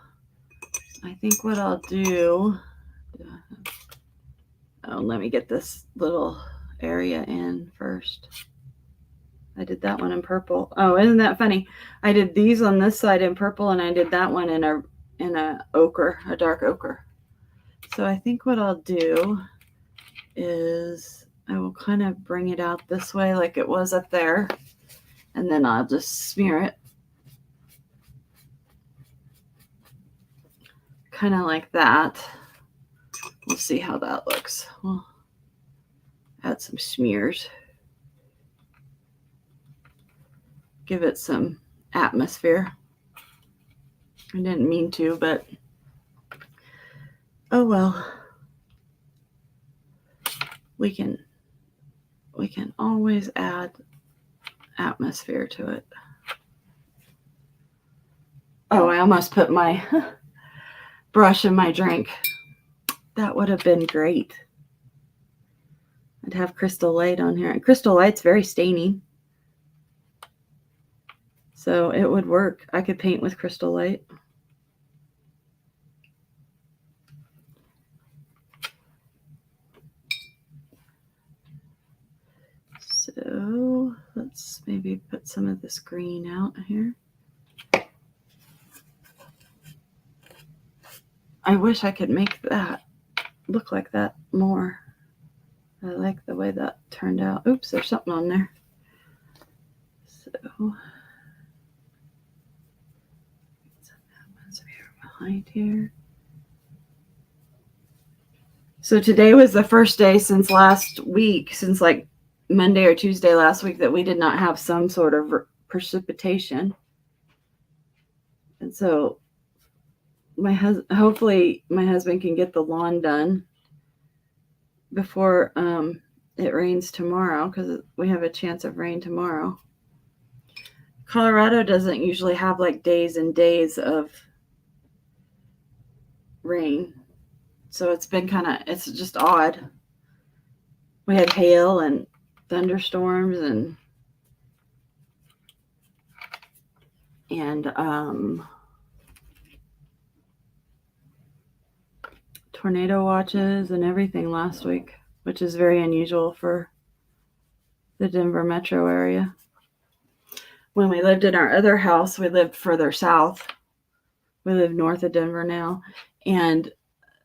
I think what I'll do, let me get this little area in first. I did that one in purple. Oh, isn't that funny? I did these on this side in purple, and I did that one in a ochre, a dark ochre. So I think what I'll do is I will kind of bring it out this way like it was up there, and then I'll just smear it. Kind of like that. We'll see how that looks. We'll add some smears. Give it some atmosphere. I didn't mean to, but oh well. We can always add atmosphere to it. Oh, I almost put my brush in my drink. That would have been great. I'd have Crystal Light on here. And Crystal Light's very staining. So it would work. I could paint with Crystal Light. So let's maybe put some of this green out here. I wish I could make that look like that more. I like the way that turned out. Oops, there's something on there. So some atmosphere behind here. So today was the first day since last week, since like Monday or Tuesday last week, that we did not have some sort of precipitation. And so hopefully my husband can get the lawn done before it rains tomorrow, because we have a chance of rain tomorrow. Colorado doesn't usually have like days and days of rain. So it's been it's just odd. We had hail and thunderstorms and tornado watches and everything last week, which is very unusual for the Denver metro area. When we lived in our other house, we lived further south. We live north of Denver now, and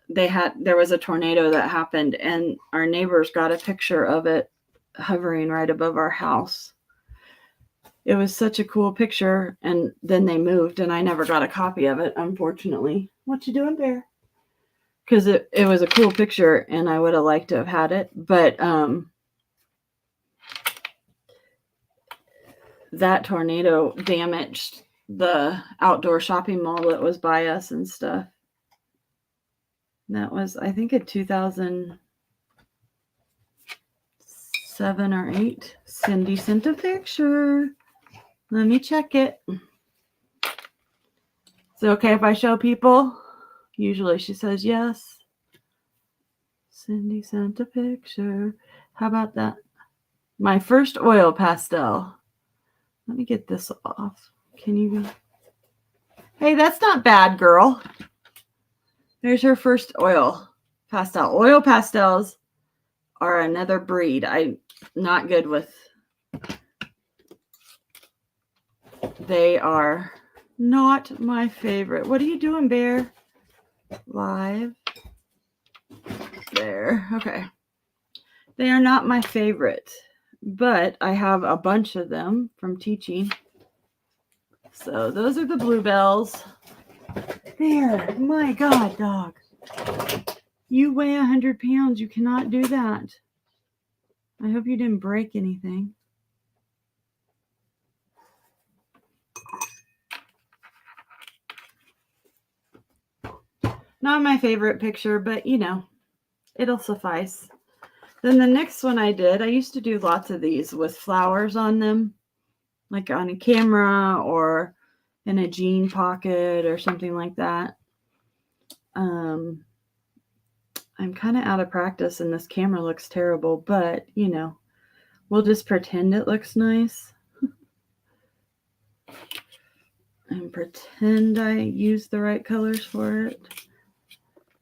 there was a tornado that happened, and our neighbors got a picture of it hovering right above our house. It was such a cool picture, and then they moved, and I never got a copy of it, unfortunately. What you doing, Bear? because it was a cool picture and I would have liked to have had it. But that tornado damaged the outdoor shopping mall that was by us and stuff. That was, I think, in 2007 or 8. Cindy sent a picture. Let me check it. Is it okay if I show people? Usually she says yes. Cindy sent a picture. How about that? My first oil pastel. Let me get this off. Can you? Hey, that's not bad, girl. There's her first oil pastel. Oil pastels are another breed. I'm not good with. They are not my favorite. What are you doing, Bear? Live. There. Okay. They are not my favorite, but I have a bunch of them from teaching. So those are the bluebells. There. My God, dog. You weigh 100 pounds. You cannot do that. I hope you didn't break anything. Not my favorite picture, but you know, it'll suffice. Then the next one I did, I used to do lots of these with flowers on them, like on a camera or in a jean pocket or something like that. I'm kind of out of practice and this camera looks terrible, but you know, we'll just pretend it looks nice and pretend I use the right colors for it.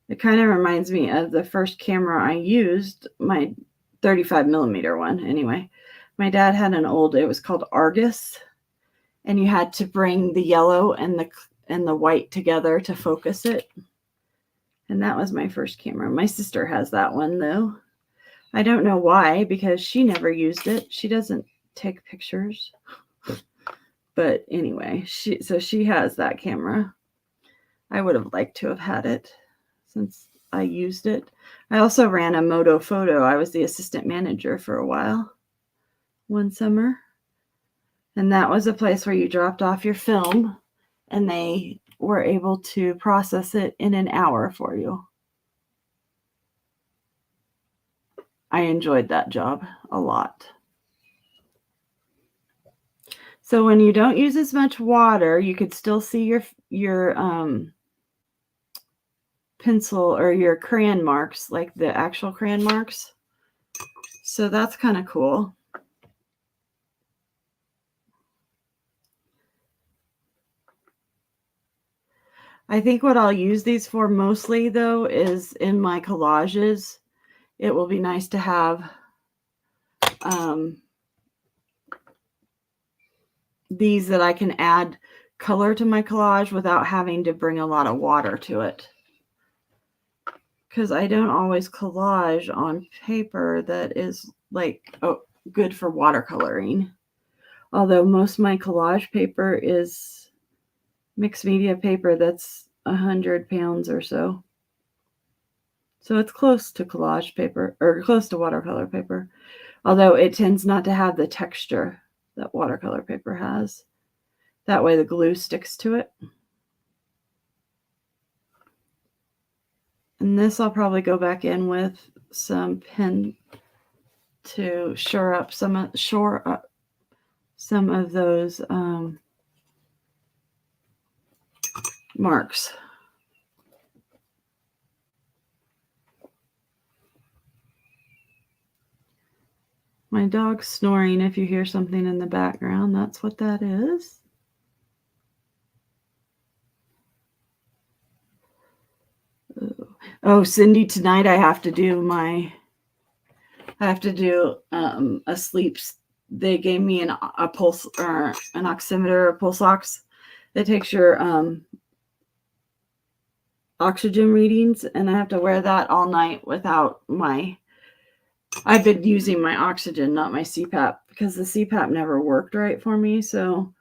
It kind of reminds me of the first camera I used, my 35 millimeter one. Anyway, my dad had an old, it was called Argus, and you had to bring the yellow and the white together to focus it. And that was my first camera. My sister has that one though. I don't know why, because she never used it. She doesn't take pictures. But anyway, she has that camera. I would have liked to have had it since I used it. I also ran a Moto Photo. I was the assistant manager for a while, one summer. And that was a place where you dropped off your film and they were able to process it in an hour for you. I enjoyed that job a lot. So when you don't use as much water, you could still see your pencil or your crayon marks, like the actual crayon marks. So that's kind of cool. I think what I'll use these for mostly though is in my collages. It will be nice to have these that I can add color to my collage without having to bring a lot of water to it. Because I don't always collage on paper that is like good for watercoloring. Although most of my collage paper is mixed media paper that's 100 pounds or so. So it's close to collage paper or close to watercolor paper. Although it tends not to have the texture that watercolor paper has. That way the glue sticks to it. And this I'll probably go back in with some pen to shore up some of those marks. My dog's snoring. If you hear something in the background, that's what that is. Oh, Cindy, tonight I have to do a sleep. They gave me a pulse or an oximeter, a pulse ox that takes your oxygen readings, and I have to wear that all night without I've been using my oxygen, not my CPAP, because the CPAP never worked right for me. So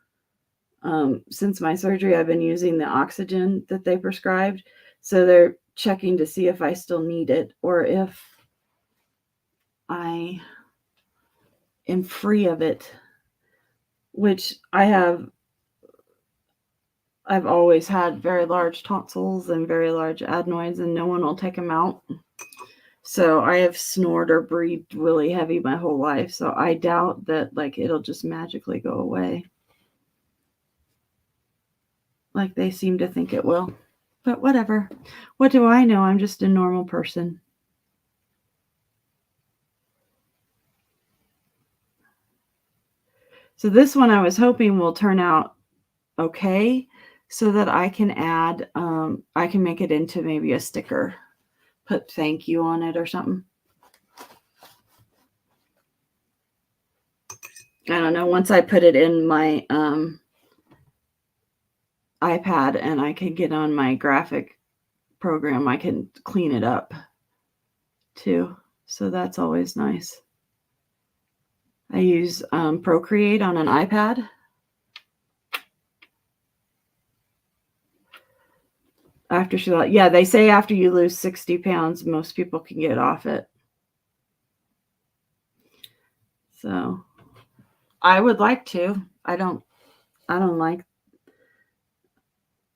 since my surgery, I've been using the oxygen that they prescribed. So they're checking to see if I still need it or if I am free of it, which I've always had very large tonsils and very large adenoids, and no one will take them out. So I have snored or breathed really heavy my whole life. So I doubt that like it'll just magically go away, like they seem to think it will. But whatever. What do I know? I'm just a normal person. So this one I was hoping will turn out okay, so that I can add, I can make it into maybe a sticker, put thank you on it or something. I don't know. Once I put it in my iPad and I can get on my graphic program, I can clean it up too. So that's always nice. I use Procreate on an iPad. Yeah, they say after you lose 60 pounds, most people can get off it. So I would like to. I don't like,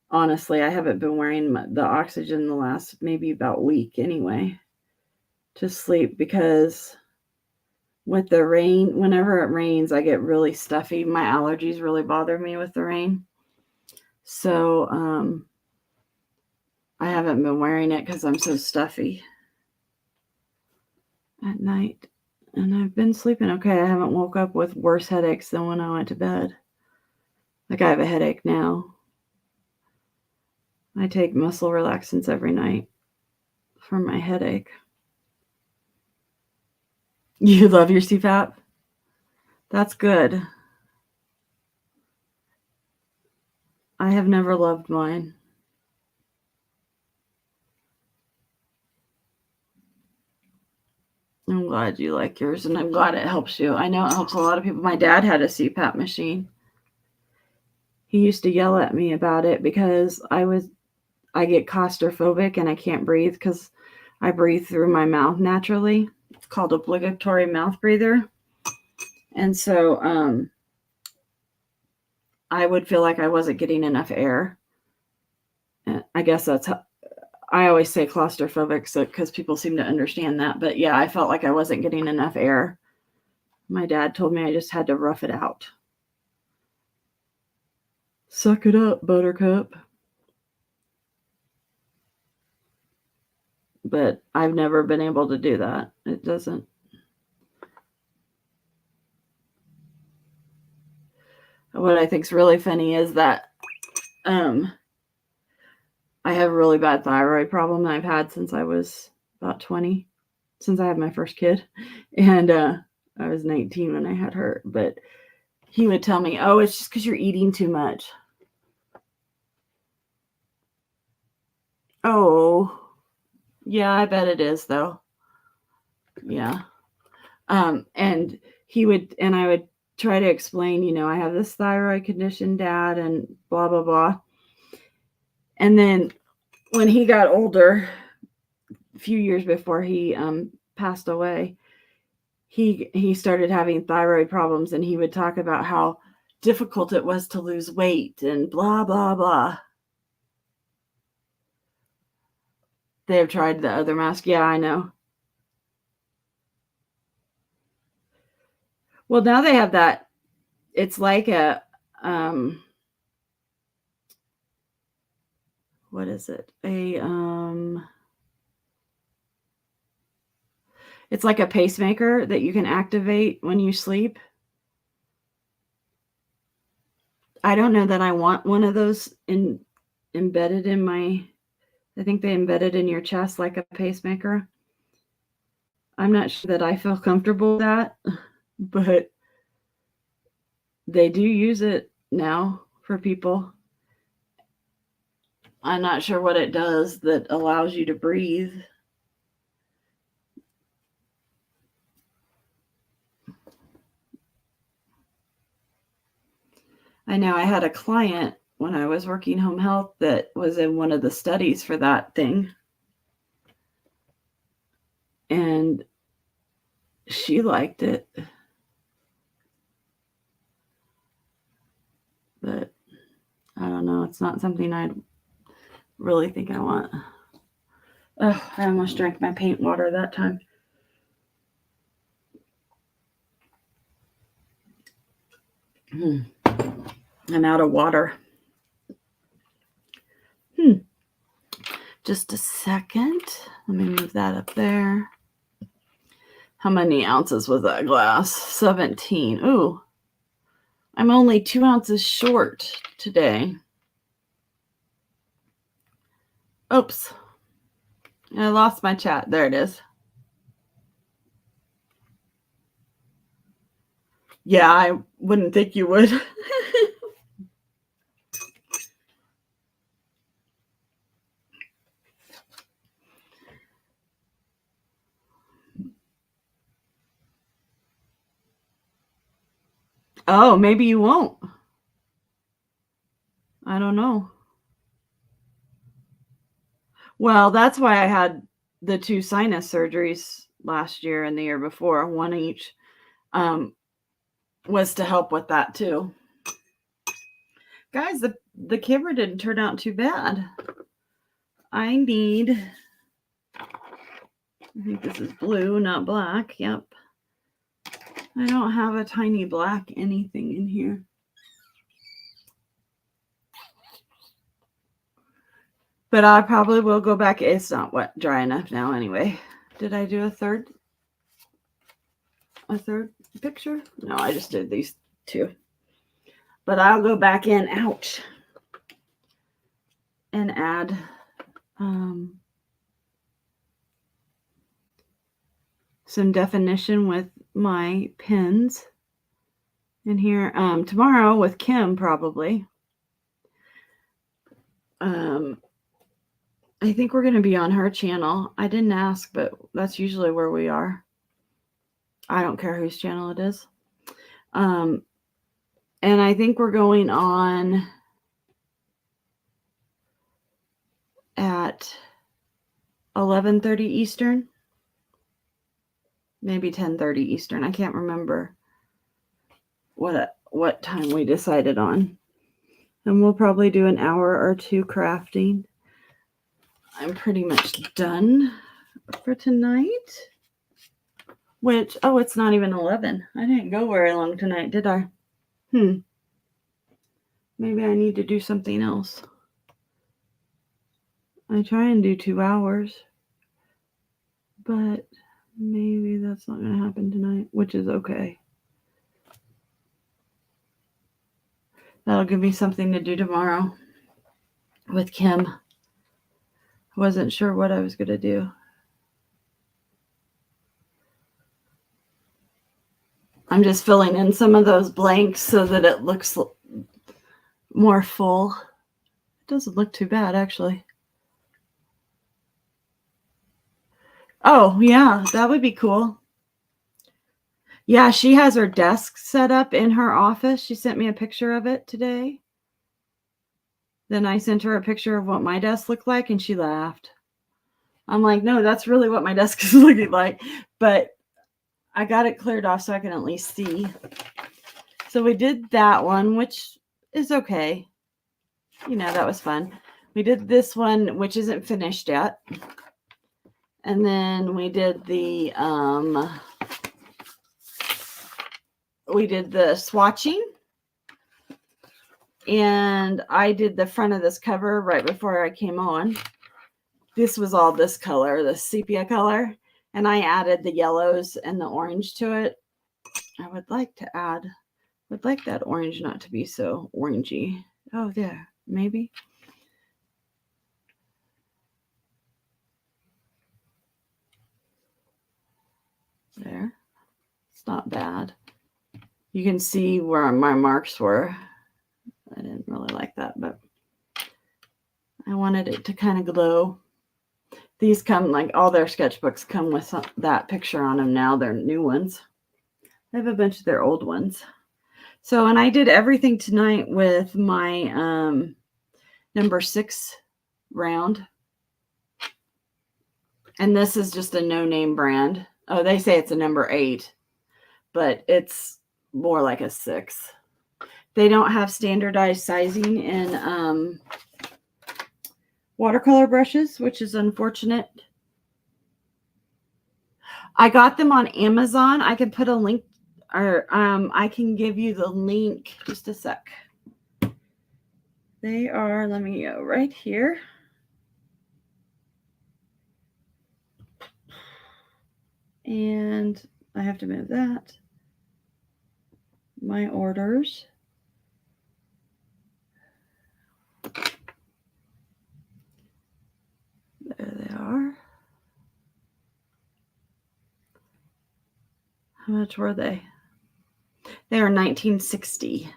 honestly, I haven't been wearing the oxygen the last maybe about week anyway to sleep, because with the rain, whenever it rains, I get really stuffy. My allergies really bother me with the rain. So I haven't been wearing it because I'm so stuffy at night. And I've been sleeping okay. I haven't woke up with worse headaches than when I went to bed. Like I have a headache now. I take muscle relaxants every night for my headache. You love your CPAP? That's good. I have never loved mine. I'm glad you like yours, and I'm glad it helps you. I know it helps a lot of people. My dad had a CPAP machine. He used to yell at me about it because I get claustrophobic and I can't breathe because I breathe through my mouth naturally. It's called obligatory mouth breather. And so I would feel like I wasn't getting enough air. And I guess that's how I always say claustrophobic, so because people seem to understand that. But yeah, I felt like I wasn't getting enough air. My dad told me I just had to rough it out. Suck it up, buttercup. But I've never been able to do that. It doesn't. What I think is really funny is that I have a really bad thyroid problem that I've had since I was about 20, since I had my first kid. And I was 19 when I had her. But he would tell me, oh, it's just because you're eating too much. Oh, yeah, I bet it is, though. Yeah. And I would try to explain, I have this thyroid condition, Dad, and blah, blah, blah. And then when he got older, a few years before he passed away, he started having thyroid problems, and he would talk about how difficult it was to lose weight and blah, blah, blah. They have tried the other mask. Yeah, I know. Well, now they have that. It's like a, what is it? It's like a pacemaker that you can activate when you sleep. I don't know that I want one of those embedded in my, I think they embed it in your chest like a pacemaker. I'm not sure that I feel comfortable with that, but they do use it now for people. I'm not sure what it does that allows you to breathe. I know I had a client when I was working home health that was in one of the studies for that thing. And she liked it. But I don't know. It's not something I'd really think I want. Oh, I almost drank my paint water that time. I'm out of water. Just a second. Let me move that up there. How many ounces was that glass? 17. Ooh, I'm only 2 ounces short today. Oops. I lost my chat. There it is. Yeah, I wouldn't think you would. Oh, maybe you won't. I don't know. Well, that's why I had the 2 sinus surgeries last year and the year before, one each, was to help with that too. Guys, the camera didn't turn out too bad. I think this is blue, not black. Yep. I don't have a tiny black anything in here. But I probably will go back. It's not wet dry enough now anyway. Did I do a third picture? No, I just did these 2. But I'll go back in, ouch, and add some definition with my pins in here tomorrow with Kim probably. I think we're going to be on her channel. I didn't ask, but that's usually where we are. I don't care whose channel it is. And I think we're going on at 11:30 Eastern. Maybe 10:30 Eastern. I can't remember what time we decided on. And we'll probably do an hour or 2 crafting. I'm pretty much done for tonight. Which, oh, it's not even 11. I didn't go very long tonight, did I? Maybe I need to do something else. I try and do 2 hours. But maybe that's not going to happen tonight, which is okay. That'll give me something to do tomorrow with Kim. I wasn't sure what I was going to do. I'm just filling in some of those blanks so that it looks more full. It doesn't look too bad, actually. Oh, yeah, that would be cool. Yeah, she has her desk set up in her office. She sent me a picture of it today. Then I sent her a picture of what my desk looked like, and she laughed. I'm like, no, that's really what my desk is looking like. But I got it cleared off so I can at least see. So we did that one, which is okay. You know, that was fun. We did this one, which isn't finished yet. And then we did the swatching. And I did the front of this cover right before I came on. This was all this color, the sepia color. And I added the yellows and the orange to it. I would like that orange not to be so orangey. Oh, there, maybe. There. It's not bad. You can see where my marks were. I didn't really like that, but I wanted it to kind of glow. These come, like all their sketchbooks come with that picture on them now. They're new ones. I have a bunch of their old ones. So, and I did everything tonight with my number 6 round. And this is just a no-name brand. Oh, they say it's a number 8, but it's more like a 6. They don't have standardized sizing in watercolor brushes, which is unfortunate. I got them on Amazon. I can put a link, or I can give you the link. Just a sec. They are, let me go right here. And I have to move that. My orders. There they are. How much were they? They are $19.60.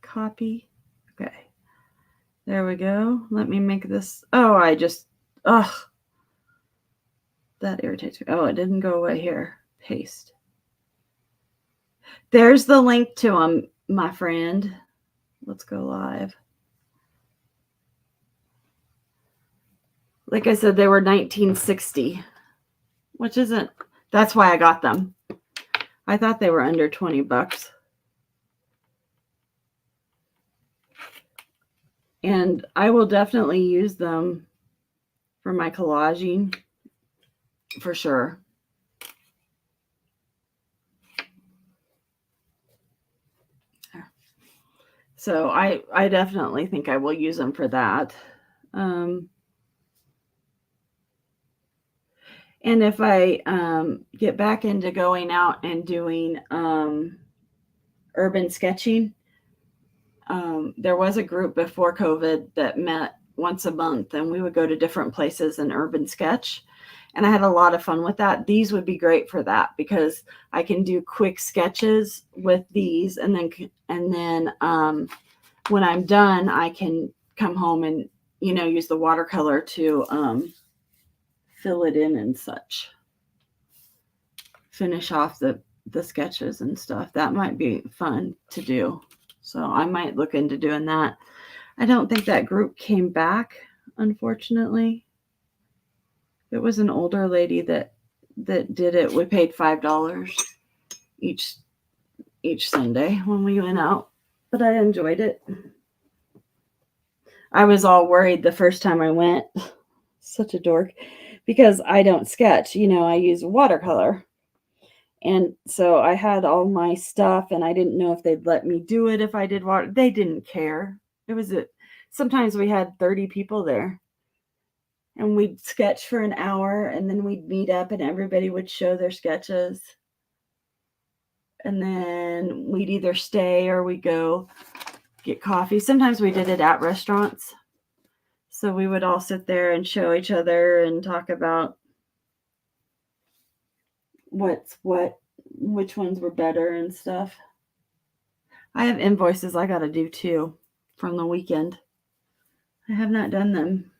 Copy. Okay. There we go. Let me make this. Oh, that irritates me. Oh, it didn't go away here. Paste. There's the link to them, my friend. Let's go live. Like I said, they were $19.60, which isn't, that's why I got them. I thought they were under $20. And I will definitely use them for my collaging, for sure. So I definitely think I will use them for that. And if I get back into going out and doing urban sketching, there was a group before COVID that met once a month, and we would go to different places and urban sketch. And I had a lot of fun with that. These would be great for that because I can do quick sketches with these, and then when I'm done, I can come home and use the watercolor to fill it in and such. Finish off the sketches and stuff. That might be fun to do. So I might look into doing that. I don't think that group came back, unfortunately. It was an older lady that did it. We paid $5 each Sunday when we went out, but I enjoyed it. I was all worried the first time I went. Such a dork, because I don't sketch. I use watercolor. And so I had all my stuff, and I didn't know if they'd let me do it if I did water. They didn't care. Sometimes we had 30 people there, and we'd sketch for an hour, and then we'd meet up, and everybody would show their sketches. And then we'd either stay or we'd go get coffee. Sometimes we did it at restaurants. So we would all sit there and show each other and talk about which ones were better and stuff. I have invoices I got to do too from the weekend. I have not done them.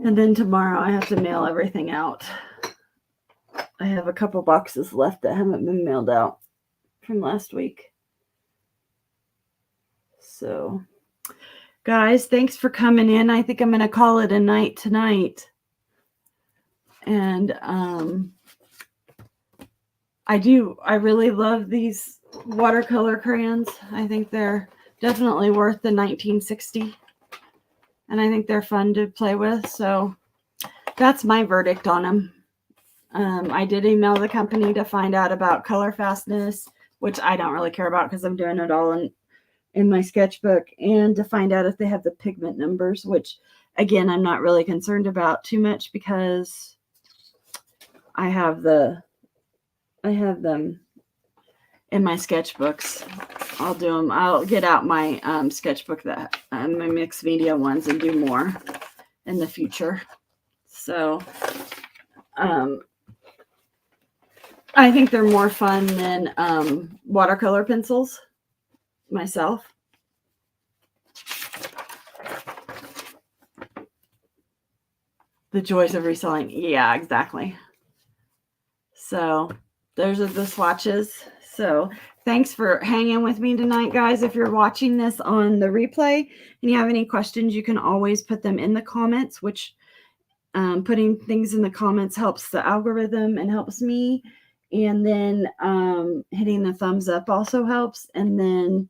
And then tomorrow I have to mail everything out. I have a couple boxes left that haven't been mailed out from last week. So, guys, thanks for coming in. I think I'm going to call it a night tonight. And I really love these watercolor crayons. I think they're definitely worth the $19.60. And I think they're fun to play with. So that's my verdict on them. I did email the company to find out about color fastness, which I don't really care about because I'm doing it all in my sketchbook, and to find out if they have the pigment numbers, which again, I'm not really concerned about too much because I have them in my sketchbooks. I'll do them. I'll get out my sketchbook, that my mixed media ones, and do more in the future. So I think they're more fun than watercolor pencils myself. The joys of reselling. Yeah, exactly. So there's the swatches. So thanks for hanging with me tonight, guys. If you're watching this on the replay and you have any questions, you can always put them in the comments, which putting things in the comments helps the algorithm and helps me. And then hitting the thumbs up also helps. And then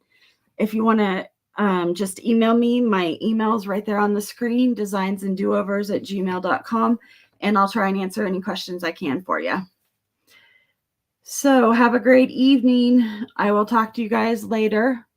if you want to just email me, my email's right there on the screen, designsanddoovers@gmail.com, and I'll try and answer any questions I can for you. So have a great evening. I will talk to you guys later.